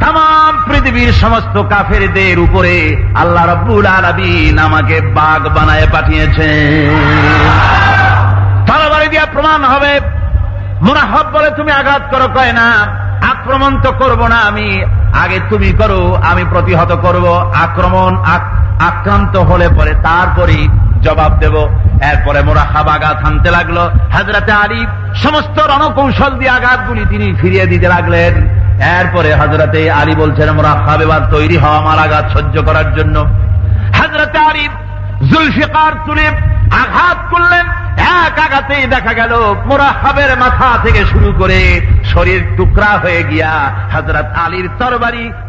তাম পৃথিবীর সমস্ত কাফেরদের উপরে আল্লাহ রাব্বুল আলামিন আমাকে বাগ বানায় পাঠিয়েছেন। তরবারি দিয়া প্রমাণ হবে। মুরাহহাব বলে, তুমি আঘাত করো। কয় না, আক্রমণ তো করব না আমি, আগে তুমি করো, আমি প্রতিহত করব। আক্রান্ত হলে পরে তারপরেই জবাব দেব। এরপরে মুরাহহাব আঘাত হানতে লাগলো। হযরতে আলী সমস্ত রণকৌশল দিয়ে আঘাতগুলি তিনি ফিরিয়ে দিতে লাগলেন। এরপরে হযরতে আলী বলছেন, মুরাহহাব এবার তৈরি হও আমার আঘাত সহ্য করার জন্য। হযরতে আলী জুলফিকার তুলে আঘাত করলেন। এক আঘাতেই দেখা গেল মুরাহহাবের মাথা থেকে শুরু করে শরীর টুকরা হয়ে গিয়া হযরত আলীর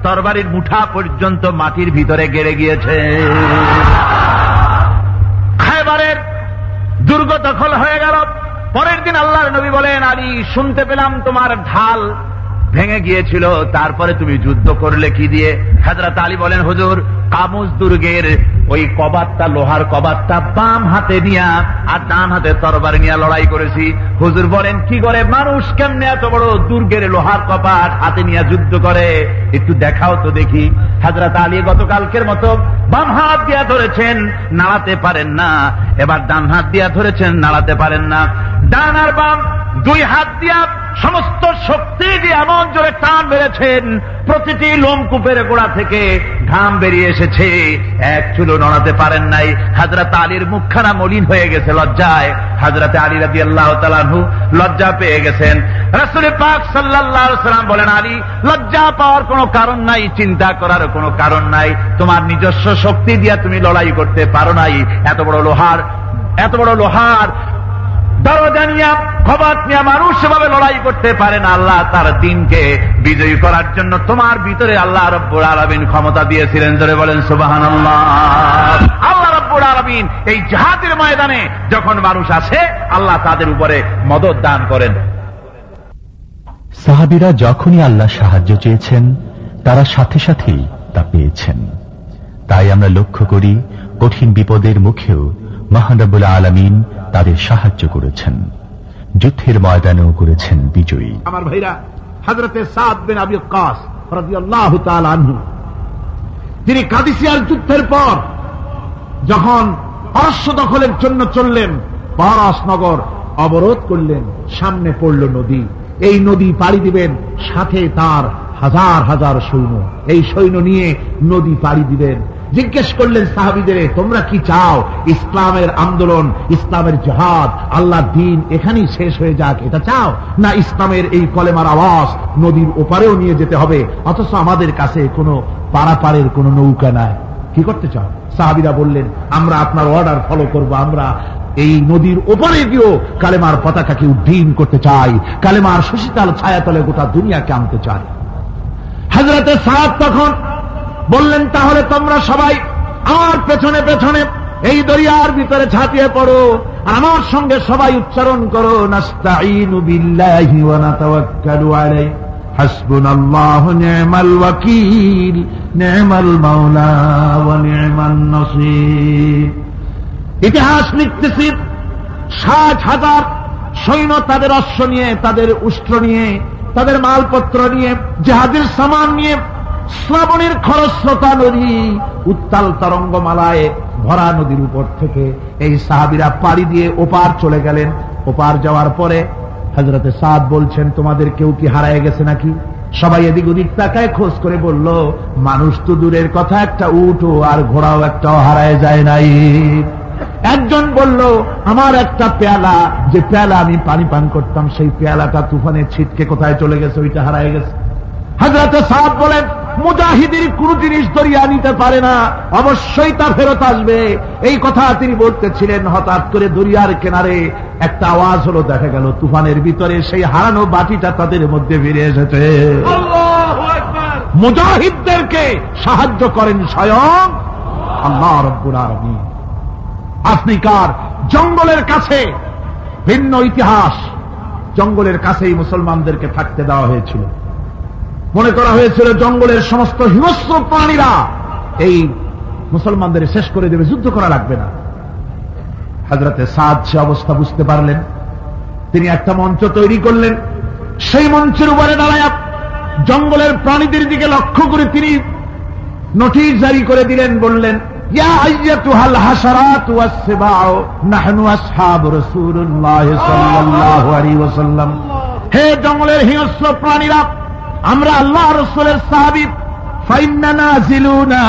তরবারির মুঠা পর্যন্ত মাটির ভিতরে গেড়ে গিয়েছে। খায়বারের দুর্গ দখল হয়ে গেল। পরের দিন আল্লাহর নবী বলেন, আলী শুনতে পেলাম তোমার ঢাল ভেঙে গিয়েছিল, তারপরে তুমি যুদ্ধ করলে কি দিয়ে? হযরত আলী বলেন, হুজুর কামুজ দুর্গের ওই কবাটটা, লোহার কবাটটা বাম হাতে নিয়া আর ডান হাতে তরবারি নিয়ে লড়াই করেছি। হুজুর বলেন, কি করে মানুষ কেমনে এত বড় দুর্গের লোহার কপাট হাতে নিয়ে যুদ্ধ করে? একটু দেখাও তো দেখি। হযরত আলী গতকালকের মতো বাম হাত দিয়া ধরেছেন, নাড়াতে পারেন না। এবার ডান হাত দিয়া ধরেছেন, নাড়াতে পারেন না। ডান আর বাম দুই হাত দিয়া সমস্ত শক্তি দিয়ে এমন জোরে টান মেরেছেন, প্রতিটি লোমকূপের গোড়া থেকে ঘাম বেরিয়ে এসেছে, এক চুলো নড়াতে পারেন নাই। হযরত আলীর মুখখানা মলিন হয়ে গেছে লজ্জায়। হযরত আলী রাদিয়াল্লাহু তাআলা আনহু লজ্জা পেয়ে গেছেন। রাসূল পাক সাল্লাল্লাহু আলাইহি ওয়াসাল্লাম বলেন, আলী লজ্জা পাওয়ার কোনো কারণ নাই, চিন্তা করার কোনো কারণ নাই। তোমার নিজস্ব শক্তি দিয়া তুমি লড়াই করতে পারো নাই। এত বড় লোহার দরজা নিয়ে, কবাট নিয়ে মানুষ সেভাবে লড়াই করতে পারে না। আল্লাহ তার দ্বীনকে বিজয়ী করার জন্য তোমার ভিতরে আল্লাহ রাব্বুল আলামিন ক্ষমতা দিয়েছিলেন। জোরে বলেন সুবহানাল্লাহ। আল্লাহ রাব্বুল আলামিন এই জিহাদের ময়দানে যখন মানুষ আসে, আল্লাহ তাদের উপরে মদদ দান করেন। সাহাবীরা যখনই আল্লাহ সাহায্য চেয়েছেন, তারা সাথে সাথেই তা পেয়েছেন। তাই আমরা লক্ষ্য করি, কঠিন বিপদের মুখেও মহান রব্বুল আলামিন তাদের সাহায্য করেছেন, যুদ্ধের ময়দানেও করেছেন বিজয়ী। আমার ভাইরা, হযরতে সাদ বিন আবি ওয়াক্কাস রাদিয়াল্লাহু তাআলা আনহু, তিনি কাদিসিয়ার যুদ্ধের পর যখন পারস্য দখলের জন্য চললেন, পারস নগর অবরোধ করলেন, সামনে পড়ল নদী। এই নদী পাড়ি দিবেন, সাথে তার হাজার হাজার সৈন্য, এই সৈন্য নিয়ে নদী পাড়ি দিবেন। জিজ্ঞেস করলেন সাহাবীদের, তোমরা কি চাও ইসলামের আন্দোলন, ইসলামের জিহাদ, আল্লাহর দ্বীন এখানেই শেষ হয়ে যাক, এটা চাও, না ইসলামের এই কলেমার আওয়াজ নদীর ওপারেও নিয়ে যেতে হবে, অথচ আমাদের কাছে কোনো পারাপারের কোনো নৌকা নাই, কি করতে চাও? সাহাবীরা বললেন, আমরা আপনার অর্ডার ফলো করব, আমরা এই নদীর ওপারে গিয়েও কালেমার পতাকাকে উড্ডীন করতে চাই, কালেমার শশীতাল ছায়াতলে গোটা দুনিয়াকে আনতে চাই। হযরতে সাদ তখন বললেন, তাহলে তোমরা সবাই আমার পেছনে পেছনে এই দরিয়ার ভিতরে ঝাঁপিয়ে পড়ো, আমার সঙ্গে সবাই উচ্চারণ করো, নাস্তাঈনু বিল্লাহি ওয়া নাতাওয়াক্কালু আলাইহি হাসবুনাল্লাহু নি'মাল ওয়াকিল নি'মাল মাওলা ওয়া নি'মান নাসীর। ইতিহাস লিখতেছি, 60,000 সৈন্য তাদের অশ্ব নিয়ে, তাদের উষ্ট্র নিয়ে, তাদের মালপত্র নিয়ে, জাহাজের সামান নিয়ে শ্রাবণের খরস্রোতা নদী, উত্তাল তরঙ্গমালায় ভরা নদীর উপর থেকে এই সাহাবীরা পাড়ি দিয়ে ওপার চলে গেলেন। ওপার যাওয়ার পরে হযরতে সাদ বলছেন, তোমাদের কেউ কি হারায় গেছে নাকি? সবাই এদিক ওদিক তাকায়, খোঁজ করে বলল, মানুষ তো দূরের কথা, একটা উটও আর ঘোড়াও একটাও হারায় যায় নাই। একজন বলল, আমার একটা পেয়ালা, যে পেয়ালা আমি পানি পান করতাম, সেই পেয়ালাটা তুফানে ছিটকে কোথায় চলে গেছে, ওইটা হারায় গেছে। হযরতে সাদ বলেন, মুজাহিদের কোন জিনিস দরিয়া নিতে পারে না, অবশ্যই তা ফেরত আসবে। এই কথা তিনি বলতেছিলেন, হঠাৎ করে দরিয়ার কিনারে একটা আওয়াজ হলো, দেখা গেল তুফানের ভিতরে সেই হারানো বাটিটা তাদের মধ্যে ফিরে এসেছে। আল্লাহু আকবার। মুজাহিদদেরকে সাহায্য করেন স্বয়ং আল্লাহ রাব্বুল আলামিন। আফ্রিকার জঙ্গলের কাছে ভিন্ন ইতিহাস, জঙ্গলের কাছেই মুসলমানদেরকে থাকতে দেওয়া হয়েছিল। মনে করা হয়েছিল জঙ্গলের সমস্ত হিংস্র প্রাণীরা এই মুসলমানদের শেষ করে দেবে, যুদ্ধ করা লাগবে না। হযরতে সাদ সে অবস্থা বুঝতে পারলেন, তিনি একটা মঞ্চ তৈরি করলেন। সেই মঞ্চের উপরে দাঁড়ায় জঙ্গলের প্রাণীদের দিকে লক্ষ্য করে তিনি নোটিশ জারি করে দিলেন, বললেন, ইয়া আইয়াতুহাল হাশারাতু ওয়াস-সিবাউ নাহনু আসহাবু রাসূলুল্লাহ সাল্লাল্লাহু আলাইহি ওয়াসাল্লাম। হে জঙ্গলের হিংস্র প্রাণীরা, আমরা আল্লাহ রাসূলের সাহাবী, ফাইন্না নাজিলুনা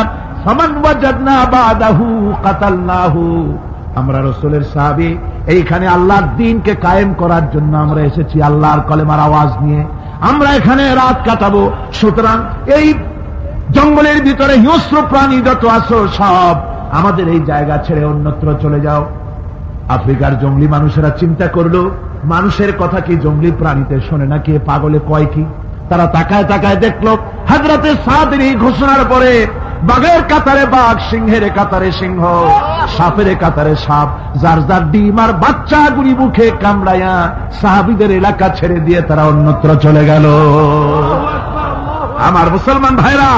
ফামান ওয়াজাদনা বাদাহু কাতালনাহু। আমরা রাসূলের সাহাবী, এইখানে আল্লাহর দ্বীনকে কায়েম করার জন্য আমরা এসেছি, আল্লাহর কলেমার আওয়াজ নিয়ে আমরা এখানে রাত কাটাবো। সুতরাং এই জঙ্গলের ভিতরে হিংস্র প্রাণী যত আছো সব আমাদের এই জায়গা ছেড়ে অন্যত্র চলে যাও। আফ্রিকার জঙ্গলি মানুষেরা চিন্তা করলো, মানুষের কথা কি জঙ্গলি প্রাণীতে শোনে নাকি, পাগলে কয় কি? তারা তাকায় তাকায় দেখল, হযরতে সাদের এই ঘোষণার পরে বাঘের কাতারে বাঘ, সিংহের কাতারে সিংহ, সাপের কাতারে সাপ, যার যার ডিম আর বাচ্চাগুলি মুখে কামড়াইয়া সাহাবীদের এলাকা ছেড়ে দিয়ে তারা অন্যত্র চলে গেল। আমার মুসলমান ভাইরা,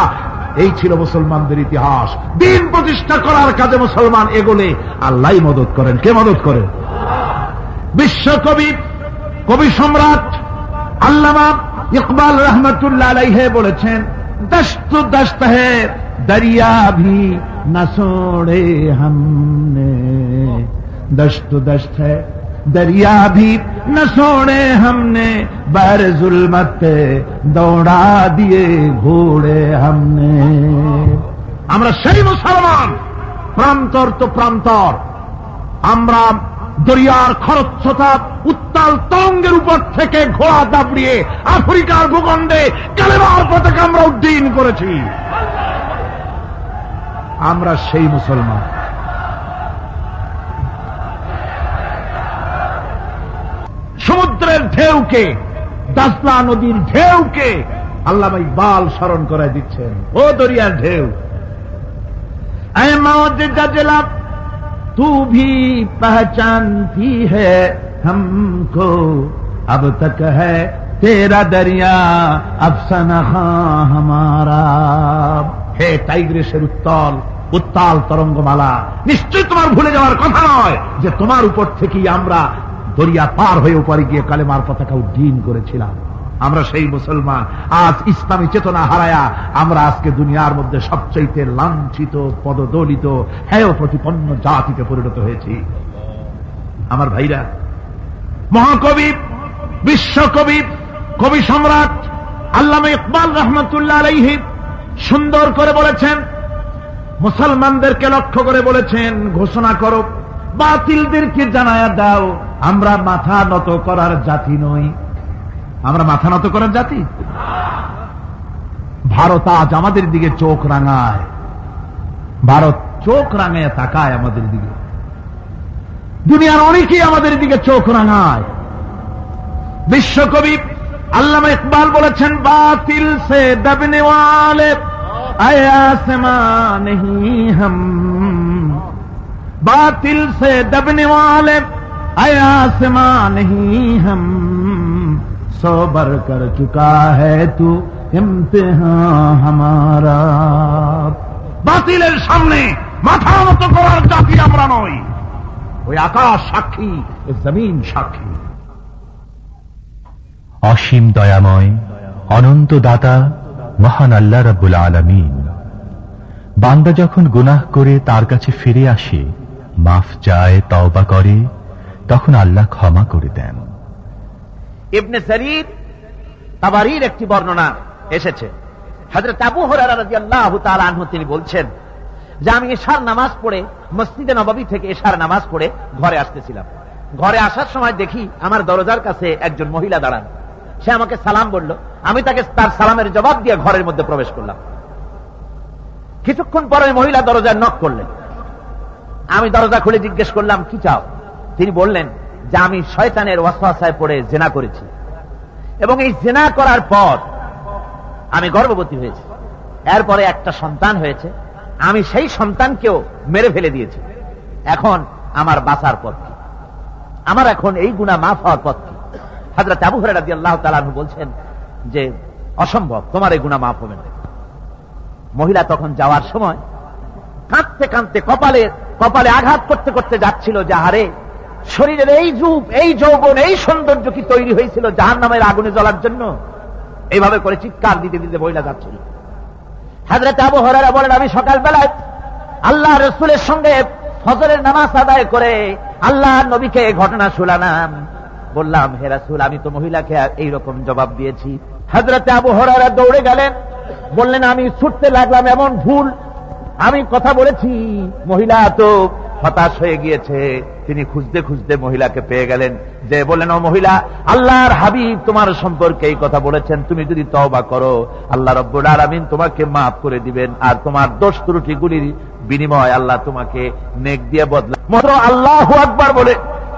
এই ছিল মুসলমানদের ইতিহাস। দ্বীন প্রতিষ্ঠা করার কাজে মুসলমান এগোলে আল্লাহই মদত করেন। কে মদত করেন? বিশ্বকবি, কবি সম্রাট আল্লামা ইকবাল রহমতুল্লাহ আলাইহি বলেছেন, দশত দশত হ্যায় দরিয়া ভি না ছোড়ে हमने, दश्त दश्त है दरिया भी न छोड़े हमने, बर जुल्मत दौड़ा दिए घोड़े हमने। আমরা সেই মুসলমান, প্রান্তর তো প্রান্তর, আমরা দরিয়ার খরস্রোতা উত্তাল তরঙ্গের উপর থেকে ঘোড়া দাবড়িয়ে আফ্রিকার ভূখণ্ডে কালেমার পতাকা আমরা উড্ডীন করেছি। আমরা সেই মুসলমান। সমুদ্রের ঢেউকে, দাজলা নদীর ঢেউকে আল্লামা ইকবাল স্মরণ করে দিচ্ছেন, ও দরিয়ার ঢেউ, ऐ मौज जजला तू भी पहचानती है हमको, अब तक है तेरा दरिया अफसाना हमारा। হে টাইগ্রিসের উত্তাল তরঙ্গমালা, নিশ্চয় তোমার ভুলে যাওয়ার কথা নয় যে তোমার উপর থেকেই আমরা দরিয়া পার হয়ে উপরে গিয়ে কালেমার পতাকা উড্ডীন করেছিলাম। আমরা সেই মুসলমান। আজ ইসলামী চেতনা হারায়া আমরা আজকে দুনিয়ার মধ্যে সবচাইতে লাঞ্ছিত, পদদলিত, হেয় প্রতিপন্ন জাতিতে পরিণত হয়েছি। আমার ভাইরা, মহাকবি, বিশ্বকবি, কবি সম্রাট আল্লামা ইকবাল রহমতুল্লাহ আলাইহি সুন্দর করে বলেছেন, মুসলমানদেরকে লক্ষ্য করে বলেছেন, ঘোষণা করো, বাতিলদেরকে জানায়া দাও, আমরা মাথা নত করার জাতি নই। আমরা মাথা নত করার জাতি? ভারত আজ আমাদের দিকে চোখ রাঙায়, ভারত চোখ রাঙায় তাকায় আমাদের দিকে, দুনিয়ার অনেকেই আমাদের দিকে চোখ রাঙায়। বিশ্বকবি আল্লামা ইকবাল বলেছেন, বাতিল সে দবনে ওয়ালে আয়াসমা नहीं हम, बातिल से दबने वाले आसमा नहीं हम, सोबर कर चुका है तू इम्तिहान हमारा। বাতিলের সামনে মাথা নত করার জাতি আমরা নই। ওই আকাশ সাক্ষী, ওই জমিন সাক্ষী। অসীম দয়াময়, অনন্ত দাতা মহান আল্লাহ রাব্বুল আলামিন বান্দা যখন গুনাহ করে তার কাছে ফিরে আসে, মাফ চায়, তওবা করে, তখন আল্লাহ ক্ষমা করে দেন। ইবনে জারীর তাবারীর একটি বর্ণনা এসেছে, হযরত আবু হুরায়রা রাদিয়াল্লাহু তাআলা আনহু তিনি বলছেন যে আমি ইশার নামাজ পড়ে মসজিদে নববী থেকে ইশার নামাজ পড়ে ঘরে আসতেছিলাম। ঘরে আসার সময় দেখি আমার দরজার কাছে একজন মহিলা দাঁড়ান। সে আমাকে সালাম বলল, আমি তাকে তার সালামের জবাব দিয়ে ঘরের মধ্যে প্রবেশ করলাম। কিছুক্ষণ পরে মহিলা দরজায় নক করলেন। আমি দরজা খুলে জিজ্ঞেস করলাম, কি চাও? তিনি বললেন যে আমি শয়তানের ওয়াসওয়াসায় পড়ে জিনা করেছি এবং এই জিনা করার পর আমি গর্ভবতী হয়েছি, এরপরে একটা সন্তান হয়েছে, আমি সেই সন্তানকেও মেরে ফেলে দিয়েছি। এখন আমার বাঁচার পথ কি? আমার এখন এই গুনাহ মাফ হওয়ার পথ কি? হযরত আবু হুরায়রা রাদিয়াল্লাহু তাআলা আনহু বলছেন যে অসম্ভব, তোমার এই গুনাহ মাফ হবে না। মহিলা তখন যাওয়ার সময় কাঁদতে কাঁদতে কপালে আঘাত করতে করতে যাচ্ছিল যে আরে শরীরের এই রূপ, এই যৌবন, এই সৌন্দর্য কি তৈরি হয়েছিল জাহান্নামের আগুনে জ্বলার জন্য? এইভাবে করে চিৎকার দিতে দিতে মহিলা যাচ্ছিল। হযরত আবু হুরায়রা বলেন, আমি সকালবেলায় আল্লাহ রাসূলের সঙ্গে ফজরের নামাজ আদায় করে আল্লাহ নবীকে এই ঘটনা শোনালাম। বললাম, হে রাসূল, আমি তো মহিলাকে এইরকম জবাব দিয়েছি। হযরত আবু হুরায়রা দৌড়ে গেলেন, বললেন, আমি ছুটতে লাগলাম, এমন ভুল আমি কথা বলেছি। মহিলা তো হতাশ হয়ে গিয়েছে। তিনি খুঁজতে খুঁজতে মহিলাকে পেয়ে গেলেন, যে বললেন, ও মহিলা, আল্লাহর হাবিব তোমার সম্পর্কে এই কথা বলেছেন, তুমি যদি তওবা করো আল্লাহ রাব্বুল আলামিন তোমাকে মাফ করে দিবেন, আর তোমার দোষ ত্রুটিগুলির বিনিময় আল্লাহ তোমাকে নেক দিয়ে বদলা। মাত্র আল্লাহু আকবার বলে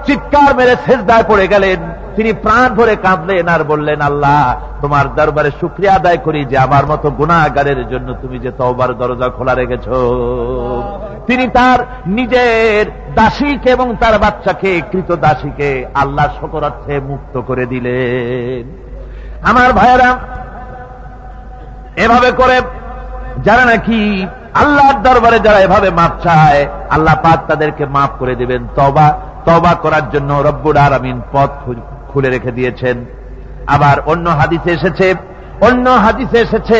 চিৎকার মেরে সিজদায় পড়ে গেলেন। তিনি প্রাণ ভরে কাঁদলেন আর বললেন, আল্লাহ তোমার দরবারে শুকরিয়া আদায় করি যে আমার মতো গুনাহগারের জন্য তুমি যে তওবার দরজা খোলা রেখেছ। তিনি তার নিজের দাসীকে এবং তার বাচ্চাকে, কৃত দাসীকে আল্লাহ শকরার্থে মুক্ত করে দিলেন। আমার ভাইয়েরা, এভাবে করে যারা নাকি আল্লাহর দরবারে যারা এভাবে মাফ চায়, আল্লাহ পাক তাদেরকে মাফ করে দিবেন। তওবা করার জন্য রব্বুল আলামিন পথ খুলে রেখে দিয়েছেন। আবার অন্য হাদিসে এসেছে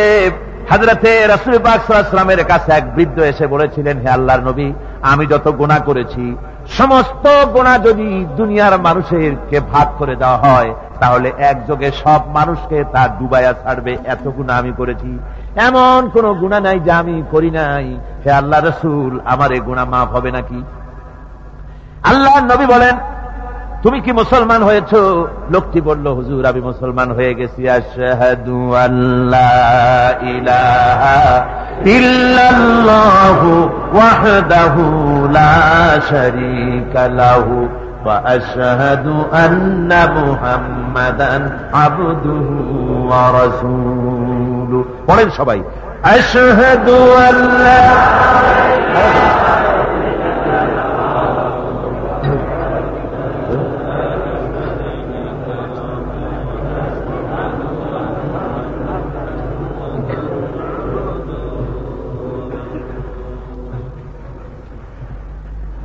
হযরতে রাসূল পাক সাল্লাল্লাহু আলাইহি ওয়াসাল্লামের কাছে এক বৃদ্ধ এসে বলেছিলেন, হে আল্লাহর নবী, আমি যত গুনাহ করেছি সমস্ত গুনাহ যদি দুনিয়ার মানুষেরকে ভাগ করে দেওয়া হয় তাহলে একযোগে সব মানুষকে তা ডুবাইয়া ছাড়বে, এত গুনাহ আমি করেছি। এমন কোন গুনাহ নাই যা আমি করি নাই। হে আল্লাহর রাসূল, আমার এই গুনাহ মাফ হবে নাকি? আল্লাহর নবী বলেন, তুমি কি মুসলমান হয়েছো? লোকটি বলল, হুজুর আমি মুসলমান হয়ে গেছি। আশহাদু আল্লা ইলাহা ইল্লাল্লাহু ওয়াহদাহু লা শারীকা লাহু ওয়া আশহাদু আন্না মুহাম্মাদান আবদুহু ওয়া রাসূলুহু। পড়েন সবাই, আশহাদু আল্লা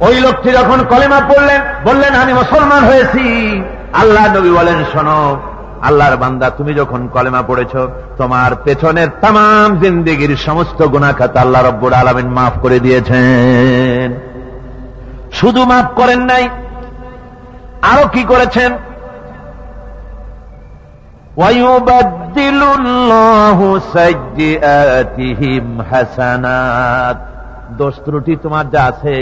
ওই লোকটি যখন কলেমা পড়লেন, বললেন আমি মুসলমান হয়েছি। আল্লাহ নবী বলেন, শোনো, আল্লাহর বান্দা, তুমি যখন কলেমা পড়েছ, তোমার পেছনের তামাম জিন্দেগির সমস্ত গুনাহ খাতা আল্লাহ রব্বুল আলামিন মাফ করে দিয়েছেন। শুধু মাফ করেন নাই, আরো কি করেছেন? ওয়ায়ুবাদদিলুল্লাহু সাইয়্যাতিহিম হাসানাত। দোষ ত্রুটি তোমার যা আছে,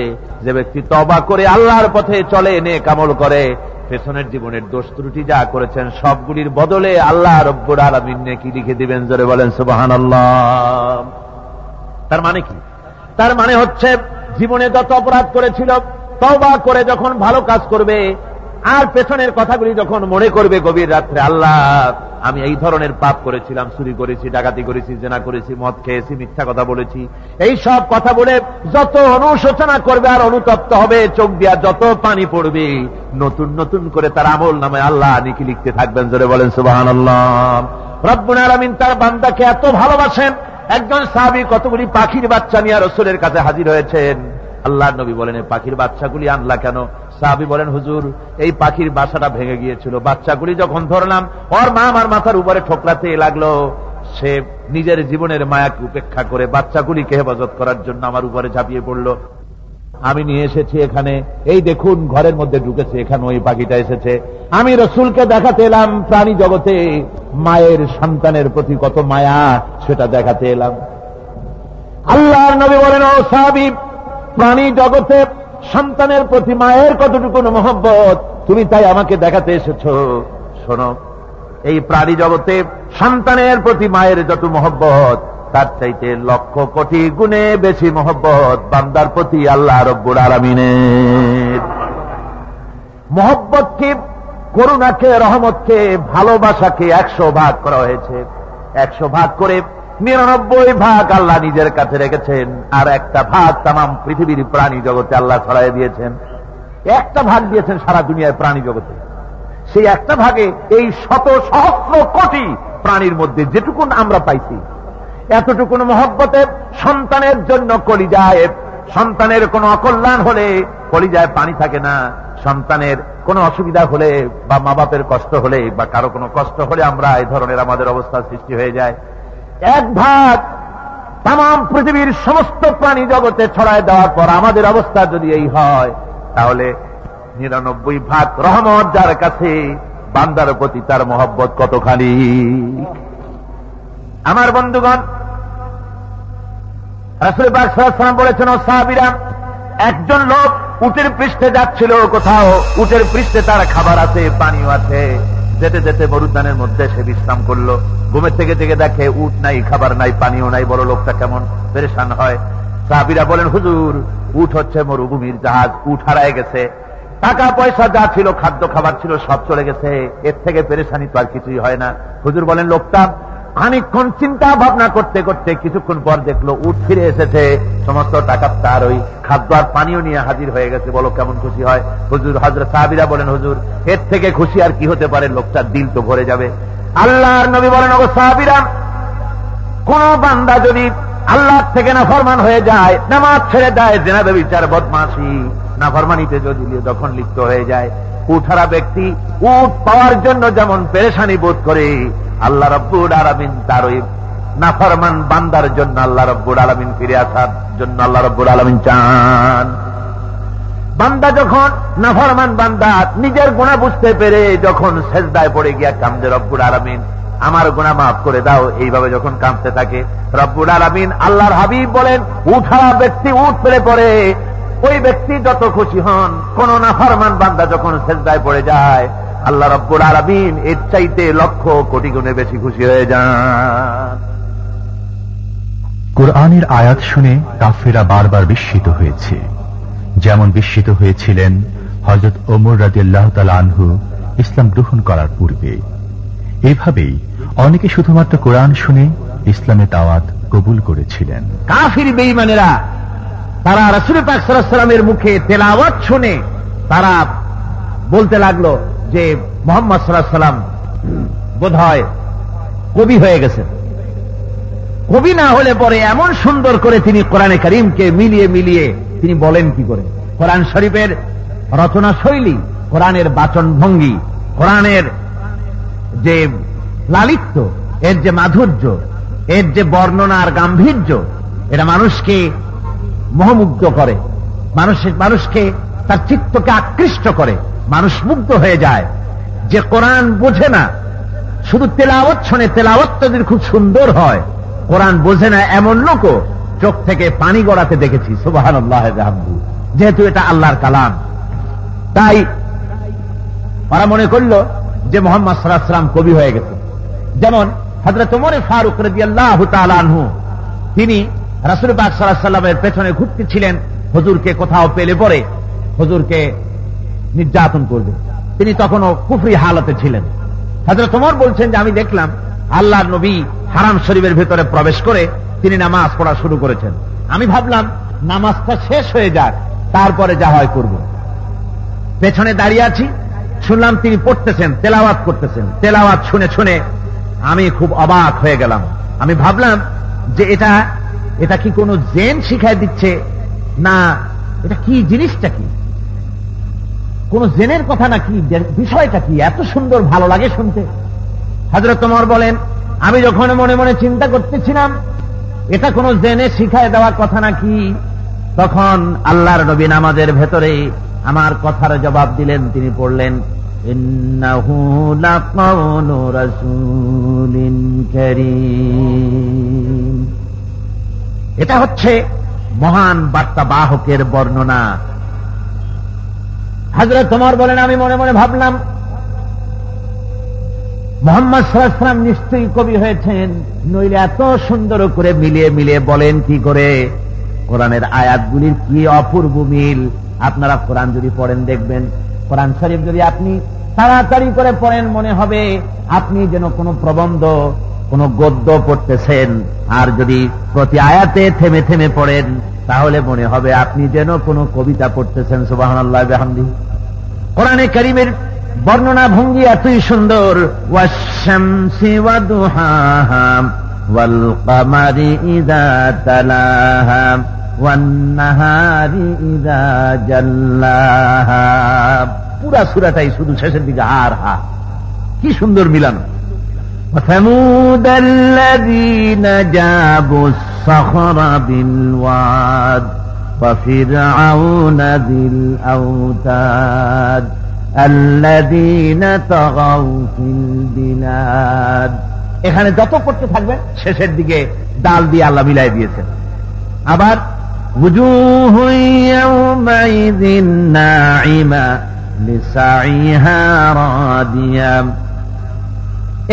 যে ব্যক্তি তওবা করে আল্লাহর পথে চলে, নেক আমল করে, পেছনের জীবনের দোষ ত্রুটি যা করেছেন সবগুলির বদলে আল্লাহ রব্বুল আলামিন নেকি লিখে দিবেন। জোরে বলেন সুবহানাল্লাহ। তার মানে কি? তার মানে হচ্ছে জীবনে যত অপরাধ করেছিল, তওবা করে যখন ভালো কাজ করবে, আর পেছনের কথাগুলি যখন মনে করবে গভীর রাত্রে, আল্লাহ আমি এই ধরনের পাপ করেছিলাম, চুরি করেছি, ডাকাতি করেছি, জেনা করেছি, মদ খেয়েছি, মিথ্যা কথা বলেছি, এই সব কথা বলে যত অনুশোচনা করবে আর অনুতপ্ত হবে, চোখ দিয়া যত পানি পড়বে, নতুন নতুন করে তার আমল নামে আল্লাহ নেকি লিখতে থাকবেন। জোরে বলেন সুবহানাল্লাহ। রব্বুল আলামিন তার বান্দাকে এত ভালোবাসেন। একজন সাহাবী কতগুলি পাখির বাচ্চা নিয়ে রাসূলের কাছে হাজির হয়েছেন। আল্লাহর নবী বলেন, এই পাখির বাচ্চাগুলি আনলা কেন? সাহাবী বলেন, হুজুর, এই পাখির বাসাটা ভেঙে গিয়েছিল, বাচ্চাগুলি যখন ধরলাম, ওর মা আমার মাথার উপরে ঠোকরাতে লাগলো, সে নিজের জীবনের মায়াকে উপেক্ষা করে বাচ্চাগুলিকে হেফাজত করার জন্য আমার উপরে ঝাঁপিয়ে পড়ল। আমি নিয়ে এসেছি এখানে, এই দেখুন ঘরের মধ্যে ঢুকেছে, এখানে ওই পাখিটা এসেছে। আমি রাসূলকে দেখাতে এলাম প্রাণী জগতে মায়ের সন্তানের প্রতি কত মায়া, সেটা দেখাতে এলাম। আল্লাহর নবী বলেন, ও সাহাবী, প্রাণী জগতে সন্তানের প্রতি মায়ের কতটুকু মহব্বত তুমি তাই আমাকে দেখাতে এসেছো। শোনো, এই প্রাণী জগতে সন্তানের প্রতি মায়ের যত মহব্বত, তার চাইতে লক্ষ কোটি গুণে বেশি মহব্বত বান্দার প্রতি আল্লাহ রব্বুল আলামিনের। মহব্বতকে, করুণাকে, রহমতকে, ভালোবাসাকে 100 ভাগ করা হয়েছে। 100 ভাগ করে 99 ভাগ আল্লাহ নিজের কাছে রেখেছেন, আর একটা ভাগ তামাম পৃথিবীর প্রাণী জগতে আল্লাহ ছড়াই দিয়েছেন। একটা ভাগ দিয়েছেন সারা দুনিয়ার প্রাণী জগতে। সেই একটা ভাগে এই শত সহস্র কোটি প্রাণীর মধ্যে যেটুকুন আমরা পাইছি, এতটুকুন মহব্বতে সন্তানের জন্য কলিজায়, সন্তানের কোনো অকল্যাণ হলে কলিজায় পানি থাকে না, সন্তানের কোনো অসুবিধা হলে বা মা বাপের কষ্ট হলে বা কারো কোনো কষ্ট হলে আমরা এই ধরনের আমাদের অবস্থা সৃষ্টি হয়ে যায়। এক ভাগ তামাম পৃথিবীর সমস্ত প্রাণী জগতে ছড়ায় দেওয়ার পর আমাদের অবস্থা যদি এই হয়, তাহলে 99 ভাগ রহমত যার কাছে, বান্দার প্রতি তার মহব্বত কতখানি। আমার বন্ধুগণ, রাসূল পাক সাল্লাল্লাহু আলাইহি ওয়াসাল্লাম বলেছেন, ও সাহাবীরা, একজন লোক উটের পৃষ্ঠে যাচ্ছিল কোথাও, উটের পৃষ্ঠে তার খাবার আছে, পানিও আছে, যেতে যেতে মরুদ্যানের মধ্যে সে বিশ্রাম করলো। ঘুমের থেকে জেগে দেখে উট নাই, খাবার নাই, পানিও নাই। বড় লোকটা কেমন পেরেশান হয়। সাহাবীরা বলেন, হুজুর, উট হচ্ছে মরুভূমির জাহাজ, উট হারায় গেছে, টাকা পয়সা যা ছিল, খাদ্য খাবার ছিল, সব চলে গেছে, এর থেকে পেরেশানি তো আর কিছুই হয় না। হুজুর বলেন, লোকটা খানিকক্ষণ চিন্তা ভাবনা করতে করতে কিছুক্ষণ পর দেখলো উট ফিরে এসেছে, সমস্ত টাকা তার ওই খাদ্য আর পানীয় নিয়ে হাজির হয়ে গেছে। বলো কেমন খুশি হয়? হুজুর, হযরত সাহাবীরা বলেন, হুজুর, এর থেকে খুশি আর কি হতে পারে? লোকটার দিল তো ভরে যাবে। আল্লাহর নবী বলেন, ও সাহাবীরা, কোন বান্দা যদি আল্লাহ থেকে নাফরমান হয়ে যায়, নামাজ ছেড়ে দেয়, জিনা ব্যভিচার বদমাশি নাফরমানিতে যদি যখন লিপ্ত হয়ে যায়, উঠারা ব্যক্তি উট পাওয়ার জন্য যেমন পেরেশানি বোধ করে, আল্লাহ রাব্বুল আলামিন তার ওই নাফরমান বান্দার জন্য, আল্লাহ রাব্বুল আলামিন ফিরে আসার জন্য আল্লাহ রাব্বুল আলামিন চান। বান্দা যখন, নাফরমান বান্দা নিজের গুনাহ বুঝতে পেরে যখন সেজদায় পড়ে গিয়া কান্দে, রব্বুল আলামিন আমার গুনাহ মাফ করে দাও, এইভাবে যখন কাঁদতে থাকে, রব্বুল আলামিন, আল্লাহর হাবিব বলেন, উঠারা ব্যক্তি উঠ ফেলে পড়ে, ওই ব্যক্তি যত খুশি হন। কোন নাফরমান বান্দা যখন সেজদায় পড়ে যায়, আল্লাহ রাব্বুল আলামিন এর চাইতে লক্ষ কোটি গুণে বেশি খুশি হয়ে যান। কোরআনের আয়াত শুনে কাফেররা বারবার বিস্মিত হয়েছে, যেমন বিস্মিত হয়েছিলেন হযরত ওমর রাদিয়াল্লাহু তাআলা আনহু ইসলাম গ্রহণ করার পূর্বে। এভাবেই অনেকে শুধুমাত্র কোরআন শুনে ইসলামের দাওয়াত কবুল করেছিলেন। কাফির বেঈমানেরা তারা রাসূল পাক সাল্লাল্লাহু আলাইহি ওয়াসাল্লামের মুখে তেলাওয়াত শুনে তারা বলতে লাগলো যে মুহাম্মদ সাল্লাল্লাহু আলাইহি ওয়াসাল্লাম বোধহয় কবি হয়ে গেছেন। কবি না হলে পরে এমন সুন্দর করে তিনি কোরআনে কারীমকে মিলিয়ে মিলিয়ে তিনি বলেন কি করে? কোরআন শরীফের রচনা শৈলী, কোরআনের বাচন ভঙ্গি, কোরআনের যে লালিত্য, এর যে মাধুর্য, এর যে বর্ণনার গাম্ভীর্য, এটা মানুষকে মোহমুগ্ধ করে, মানুষকে তার চিত্তকে আকৃষ্ট করে, মানুষ মুগ্ধ হয়ে যায়। যে কোরআন বোঝে না, শুধু তেলাওয়াত শোনে, তেলাওয়াত যদি খুব সুন্দর হয়, কোরআন বোঝে না এমন লোকও চোখ থেকে পানি গড়াতে দেখেছি, সুবহানাল্লাহ ওয়া বিহামদিহি, যেহেতু এটা আল্লাহর কালাম। তাই ওরা মনে করল যে মুহাম্মদ সাল্লাল্লাহু আলাইহি ওয়াসাল্লাম কবি হয়ে গেছে। যেমন হযরত ওমর ফারুক রাদিয়াল্লাহু তাআলা আনহু, তিনি রাসূল পাক সাল্লাল্লাহু আলাইহি ওয়াসাল্লামের পেছনে ঘুরতেছিলেন, হুজুরকে কোথাও পেলে পরে হুজুরকে নির্যাতন করবে। তিনি তখনও কুফরি হালতে ছিলেন। হযরত ওমর বলছেন যে আমি দেখলাম আল্লাহর নবী হারাম শরীফের ভেতরে প্রবেশ করে তিনি নামাজ পড়া শুরু করেছেন। আমি ভাবলাম নামাজটা শেষ হয়ে যাক, তারপরে যা হয় করব। পেছনে দাঁড়িয়ে আছি, শুনলাম তিনি পড়তেছেন, তেলাওয়াত করতেছেন। তেলাওয়াত শুনে শুনে আমি খুব অবাক হয়ে গেলাম। আমি ভাবলাম যে এটা কি কোনো জেন শিখায় দিচ্ছে, না এটা কি, জিনিসটা কি, কোন জেনের কথা নাকি, বিষয়টা কি, এত সুন্দর ভালো লাগে শুনতে। হযরত ওমর বলেন, আমি যখন মনে মনে চিন্তা করতেছিলাম এটা কোন জেনে শিখায় দেওয়ার কথা নাকি, তখন আল্লাহর নবী নামাজের ভেতরে আমার কথার জবাব দিলেন। তিনি পড়লেন, ইন্নাহু লাকাউলু রাসূলিন কারীম। এটা হচ্ছে মহান বার্তাবাহকের বর্ণনা। হযরত ওমর বলেন, আমি মনে মনে ভাবলাম মুহাম্মদ সাল্লাল্লাহু আলাইহি ওয়াসাল্লাম নিশ্চয়ই কবি হয়েছেন, নইলে এত সুন্দর করে মিলিয়ে মিলিয়ে বলেন কি করে। কোরআনের আয়াতগুলির কি অপূর্ব মিল। আপনারা কোরআন যদি পড়েন দেখবেন, কোরআন শরীফ যদি আপনি তাড়াতাড়ি করে পড়েন, মনে হবে আপনি যেন কোনো প্রবন্ধ, কোনো গদ্য পড়তেছেন। আর যদি প্রতি আয়াতে থেমে থেমে পড়েন, তাহলে মনে হবে আপনি যেন কোনো কবিতা পড়তেছেন। সুবহানাল্লাহ ওয়া বিহামদিহি। কোরআনে কারীমের বর্ণনা ভঙ্গি এতই সুন্দর, ওয়াশ-শামসি ওয়া দুহাহা ওয়াল কামারি ইযা তালাহা ওয়ান নাহারি ইযা জাল্লাহা। পুরা সূরাটাই শুধু শেষের দিকে আর হা, কি সুন্দর মিলানো। وثمود الذين جابوا الصخر بالواد وفرعون ذي الأوتاد الذين طغوا في البلاد। এখানে যত পড়তে থাকবেন শেষের দিকে ডাল দিয়ে আল্লাহ মিলাই দিয়েছেন। আবার وجوه يومئذ ناعمة لسعيها راضية।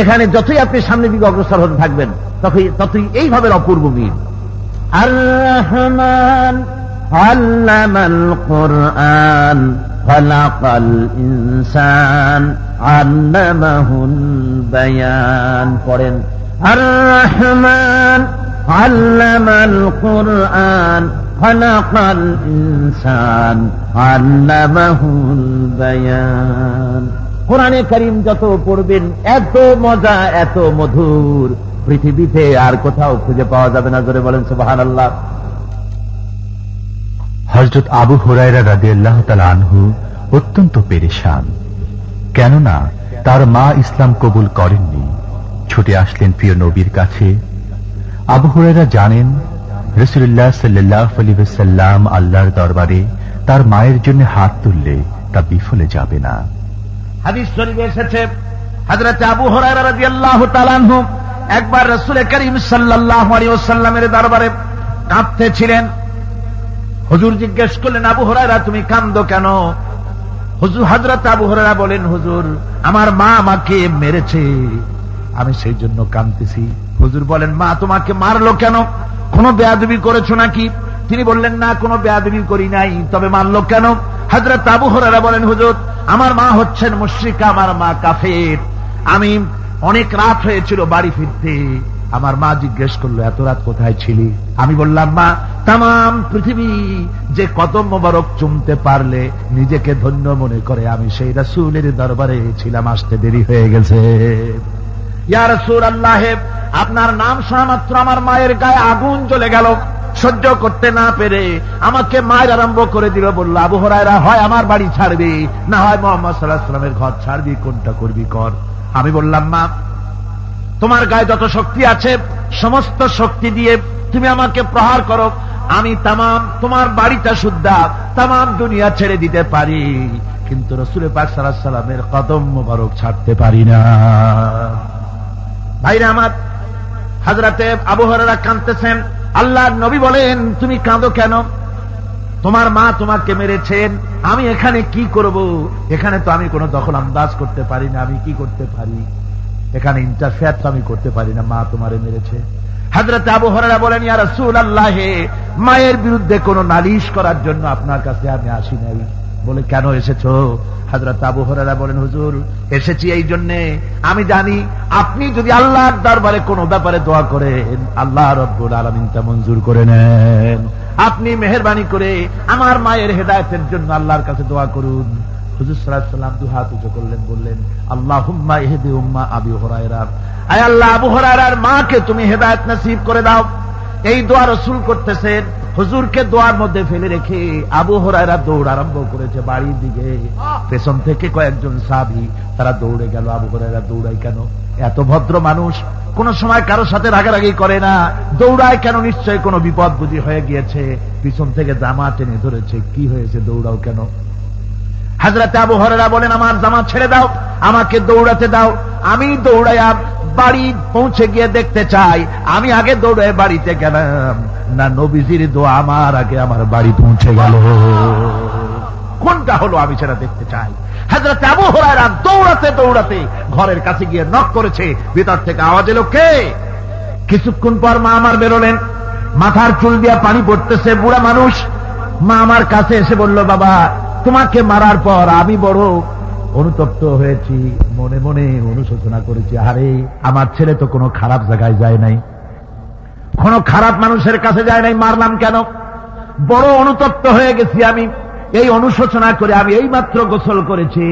এখানে যতই আপনি সামনের দিকে অগ্রসর হতে থাকবেন ততই এইভাবে অপূর্ব মিল। আর রহমান আল্লামাল কুরআন খালাকাল ইনসান আল্লামাহুল বায়ান। পড়েন, আর রহমান আল্লামাল কুরআন খালাকাল ইনসান আল্লামাহুল বায়ান। কোরআনে কারীম যত পড়বেন এত মজা, এত মধুর, পৃথিবীতে আর কোথাও খুঁজে পাওয়া যাবে না। জোরে বলেন সুবহানাল্লাহ। হযরত আবু হুরায়রা রাদিয়াল্লাহু তাআলা আনহু অত্যন্ত পেরেশান, কেননা তার মা ইসলাম কবুল করেননি। ছুটে আসলেন প্রিয় নবীর কাছে। আবু হুরায়রা জানেন রাসূলুল্লাহ সাল্লাল্লাহু আলাইহি ওয়াসাল্লাম আল্লাহর দরবারে তার মায়ের জন্য হাত তুললে তা বিফলে যাবে না। হাদিস শরীফে এসেছে, হযরত আবু হুরায়রা রাদিয়াল্লাহু তাআলা আনহু একবার রাসূল করিম সাল্লাল্লাহু আলাইহি ওয়াসাল্লামের দরবারে কাঁদতেছিলেন। হুজুর জিজ্ঞেস করলেন, আবু হুরায়রা তুমি কাঁদো কেন? হযরত আবু হুরায়রা বলেন, হুজুর আমার মা আমাকে মেরেছে, আমি সেই জন্য কাঁদতেছি। হুজুর বলেন, মা তোমাকে মারলো কেন? কোনো বেয়াদবি করেছো নাকি? তিনি বললেন, না কোনো বেয়াদবি করি নাই, তবে মারলো কেন? হযরত আবু হুরায়রা বলেন, হুজুর আমার মা হচ্ছেন মুশরিকা, আমার মা কাফের। আমি অনেক রাত হয়েছিল বাড়ি ফিরতে, আমার মা জিজ্ঞেস করলো এত রাত কোথায় ছিলি? আমি বললাম, মা তামাম পৃথিবী যে কদম মোবারক চুমতে পারলে নিজেকে ধন্য মনে করে, আমি সেই রাসূলের দরবারে ছিলাম, আসতে দেরি হয়ে গেছে। ইয়া রাসূলুল্লাহ, আপনার নাম শোনা মাত্র আমার মায়ের গায়ে আগুন জ্বলে গেল। সহ্য করতে না পেরে আমাকে মায়ের আরম্ভ করে দিল। বলল, আবু হুরায়রা হয় আমার বাড়ি ছাড়বি, না হয় মুহাম্মদ সাল্লাল্লাহু আলাইহি ওয়াসাল্লামের ঘর ছাড়বি, কোনটা করবি কর। আমি বললাম, মা, তোমার গায়ে যত শক্তি আছে সমস্ত শক্তি দিয়ে তুমি আমাকে প্রহার করো, আমি তামাম তোমার বাড়িটা সুদ্ধা তামাম দুনিয়া ছেড়ে দিতে পারি, কিন্তু রাসূল পাক সাল্লাল্লাহু আলাইহি ওয়াসাল্লামের কদম মোবারক ছাড়তে পারি না। ভাইরা আমার, হযরতে আবু হুরায়রা কাঁদতেছেন। আল্লাহর নবী বলেন, তুমি কাঁদো কেন? তোমার মা তোমাকে মেরেছেন, আমি এখানে কি করব? এখানে তো আমি কোনো দখল আন্দাজ করতে পারি না, আমি কি করতে পারি? এখানে ইন্টারফেয়ার তো আমি করতে পারি না, মা তোমারে মেরেছে। হযরত আবু হুরায়রা বলেন, ইয়া রাসূলুল্লাহ, মায়ের বিরুদ্ধে কোনো নালিশ করার জন্য আপনার কাছে আমি আসি নাই। বলে, কেন এসেছো? হযরত আবু হুরায়রা বলেন, হুজুর, এসেছি এই জন্যে, আমি জানি আপনি যদি আল্লাহর দরবারে কোনো ব্যাপারে দোয়া করেন, আল্লাহ রাব্বুল আলামিন তা মঞ্জুর করে নেন। আপনি মেহেরবানি করে আমার মায়ের হেদায়েতের জন্য আল্লাহর কাছে দোয়া করুন। হুজুর সাল্লাল্লাহু আলাইহি ওয়াসাল্লাম দুই হাত উঁচু করলেন, বললেন, আল্লাহুম্মা ইহদি উম্মা আবি হুরায়রা, আয় আল্লাহ, আবু হুরায়রার মাকে তুমি হেদায়েত নসিব করে দাও। এই দোয়া রাসূল করতেছেন। হুজুরকে দোয়ার মধ্যে ফেলে রেখে আবু হুরায়রা দৌড় আরম্ভ করেছে বাড়ির দিকে। পেছন থেকে কয়েকজন সাহাবী তারা দৌড়ে গেল। আবু হুরায়রা দৌড়ায় কেন? এত ভদ্র মানুষ, কোন সময় কারোর সাথে রাগারাগি করে না, দৌড়ায় কেন? নিশ্চয়ই কোনো বিপদ বুঝি হয়ে গিয়েছে, পিছন থেকে জামা টেনে ধরেছে। কি হয়েছে, দৌড়াও কেন? হযরতে আবু হুরায়রা বলেন, আমার জামা ছেড়ে দাও, আমাকে দৌড়াতে দাও। আমি দৌড়াইয়া বাড়ি পৌঁছে গিয়ে দেখতে চাই, আমি আগে দৌড়ে বাড়িতে গেলাম না নবীজির দোয়া আমার আগে আমার বাড়ি পৌঁছে গেল। কোনটা হলো আমি সেটা দেখতে চাই। হযরত আবু হুরায়রা দৌড়াতে দৌড়াতে ঘরের কাছে গিয়ে নক করেছে। ভিতর থেকে আওয়াজ এলো, কে? কিছুক্ষণ পর মা আমার বেরোলেন, মাথার চুল দিয়া পানি পড়তেছে, বুড়া মানুষ। মা আমার কাছে এসে বলল, বাবা, তোমাকে মারার পর আমি বড় অনুতপ্ত হয়েছি, মনে মনে অনুশোচনা করেছি, আরে আমার ছেলে তো কোনো খারাপ জায়গায় যায় নাই, কোনো খারাপ মানুষের কাছে যায় নাই, মারলাম কেন? বড় অনুতপ্ত হয়ে গেছি আমি। এই অনুশোচনা করে আমি এই মাত্র গোসল করেছি,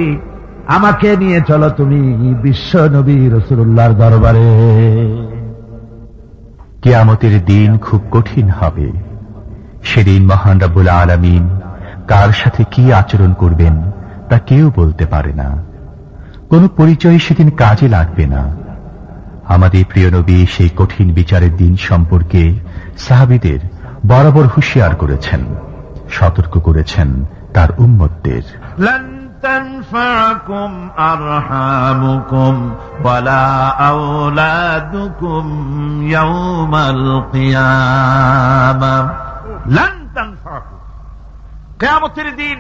আমাকে নিয়ে চলো তুমি বিশ্ব নবী রাসূলুল্লাহর দরবারে। কিয়ামতের দিন খুব কঠিন হবে। সেদিন মহান রব্বুল আলামিন কার সাথে কি আচরণ করবেন তা কেউ বলতে পারে না। কোনো পরিচয় সেদিন কাজে লাগবে না। আমাদের প্রিয় নবী সেই কঠিন বিচারের দিন সম্পর্কে সাহাবীদের বরাবর হুঁশিয়ার করেছেন, সতর্ক করেছেন তার উম্মতদের। লান তানফাকুম আরহামুকুম ওয়ালা আওলাদুকুম ইয়াউমাল কিয়ামা। লান তানফাকুম, কিয়ামতের দিন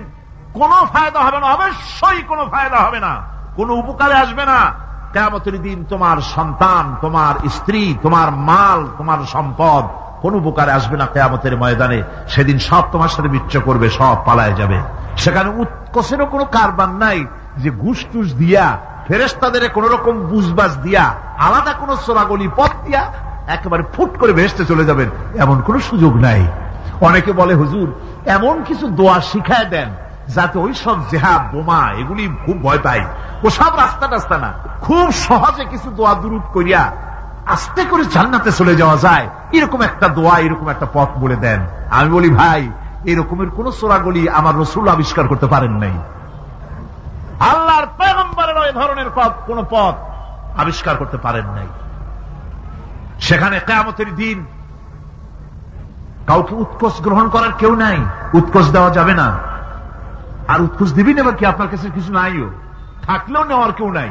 কোনো ফায়দা হবে না, অবশ্যই কোনো ফায়দা হবে না, কোনো উপকারে আসবে না। কিয়ামতের দিন তোমার সন্তান, তোমার স্ত্রী, তোমার মাল, তোমার সম্পদ কোন উপকারে আসবে না। কিয়ামতের ময়দানে সেদিন সব তোমার সাথে বিচ্ছ করবে, সব পালায় যাবে। সেখানে উৎকোষেরও কোনো কারবার নাই যে ঘুষ টুস দিয়া, ফেরেশতাদের কোন রকম বুঝবাজ দিয়া, আলাদা কোন সোরাগলি পথ দিয়া একেবারে ফুট করে ভেস্তে চলে যাবেন, এমন কোন সুযোগ নাই। অনেকে বলে, হুজুর, এমন কিছু দোয়া শিখায় দেন যাতে ওই সব জেহাদ বোমা এগুলি খুব ভয় পাই, ওসব রাস্তা টাস্তা না, খুব সহজে কিছু দোয়া দুরূদ করিয়া আস্তে করে জান্নাতে চলে যাওয়া যায়, এরকম একটা দোয়া, এরকম একটা পথ বলে দেন। আমি বলি, ভাই, এরকমের কোন সোরাগলি আমার রাসূল আবিষ্কার করতে পারেন নাই। আল্লাহর পয়গম্বরের এই ধরনের কোন পথ আবিষ্কার করতে পারেন নাই। সেখানে কিয়ামতের দিন কাউকে উৎকোষ গ্রহণ করার কেউ নাই, উৎকোষ দেওয়া যাবে না। আর উৎকোষ দিবেন এবার কি? আপনার কাছে কিছু নাইও, থাকলেও নেওয়ার কেউ নাই।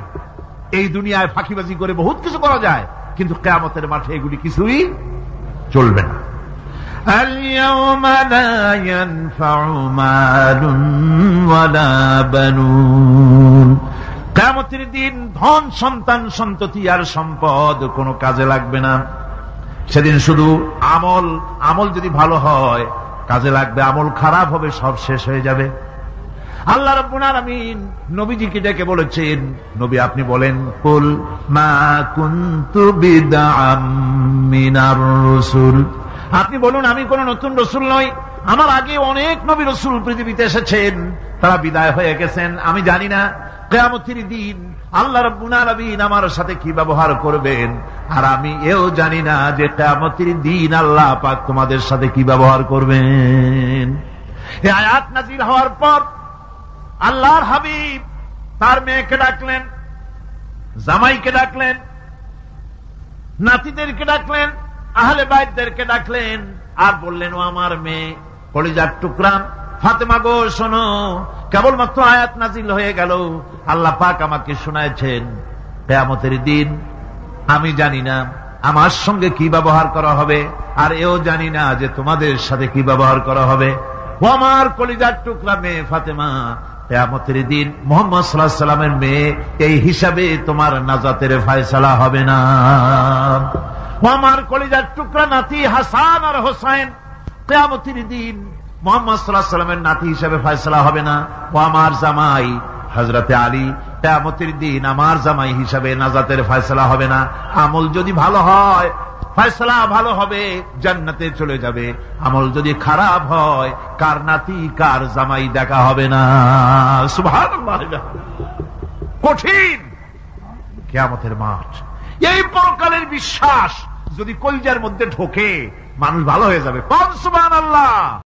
এই দুনিয়ায় ফাঁকিবাজি করে বহুত কিছু করা যায়, কিন্তু কিয়ামতের মাঠে এগুলি কিছুই চলবে না। আল-ইয়াওমা লা ইয়ানফা'ু মালুন ওয়ালা বানুন। কিয়ামতের দিন ধন, সন্তান, সন্ততি আর সম্পদ কোনো কাজে লাগবে না। সেদিন শুধু আমল যদি ভালো হয় কাজে লাগবে, আমল খারাপ হবে, সব শেষ হয়ে যাবে। আল্লাহ রাব্বুল আলামিন নবীজিকে ডেকে বলেছেন, নবী আপনি বলেন, কুল মা কুনতু বিদআম মিনার রাসূল, আপনি বলুন আমি কোন নতুন রাসূল নই, আমার আগে অনেক নবী রাসূল পৃথিবীতে এসেছেন, তারা বিদায় হয়ে গেছেন। আমি জানি না কিয়ামতের দিন আল্লাহ রাব্বুল আলামিন আমার সাথে কি ব্যবহার করবেন, আর আমি এও জানি না যে কিয়ামতের দিন আল্লাহ পাক তোমাদের সাথে কি ব্যবহার করবেন। এই আয়াত নাযিল হওয়ার পর আল্লাহর হাবিব তার মেয়েকে ডাকলেন, জামাইকে ডাকলেন, নাতিদেরকে ডাকলেন, আহলে বাইতদেরকে ডাকলেন, আর বললেন, ও আমার মেয়ে কলিজার টুকরা ফাতেমা গো, শোনো, কেবলমাত্র আয়াত নাজিল হয়ে গেল, আল্লাহ পাক আমাকে শোনায়ছেন, কিয়ামতের দিন আমি জানি না আমার সঙ্গে কি ব্যবহার করা হবে, আর এও জানি না যে তোমাদের সাথে কি ব্যবহার করা হবে। ও আমার কলিজার টুকরা মেয়ে ফাতেমা, কিয়ামতের দিন মুহাম্মদ সাল্লাল্লাহু আলাইহি ওয়াসাল্লামের মেয়ে, এই হিসাবে তোমার নাজাতের ফয়সালা হবে না। ও আমার কলিজার টুকরা নাতি হাসান আর হোসেন, কিয়ামতের দিন মুহাম্মদ সাল্লাল্লাহু আলাইহি ওয়াসাল্লামের নাতি হিসাবে ফয়সালা হবে না। ও আমার জামাই হযরতে আলী, কিয়ামতের দিন আমার জামাই হিসাবে নাজাতের ফয়সালা হবে না। আমল যদি ভালো হয় ফয়সালা ভালো হবে, জান্নাতে চলে যাবে। আমল যদি খারাপ হয়, কার নাতি কার জামাই দেখা হবে না। সুবহানাল্লাহ। কঠিন কিয়ামতের মাঠ। এই পরকালের বিশ্বাস যদি কলিজার মধ্যে ঢোকে, মানুষ ভালো হয়ে যাবে। কোন সুবহানাল্লাহ।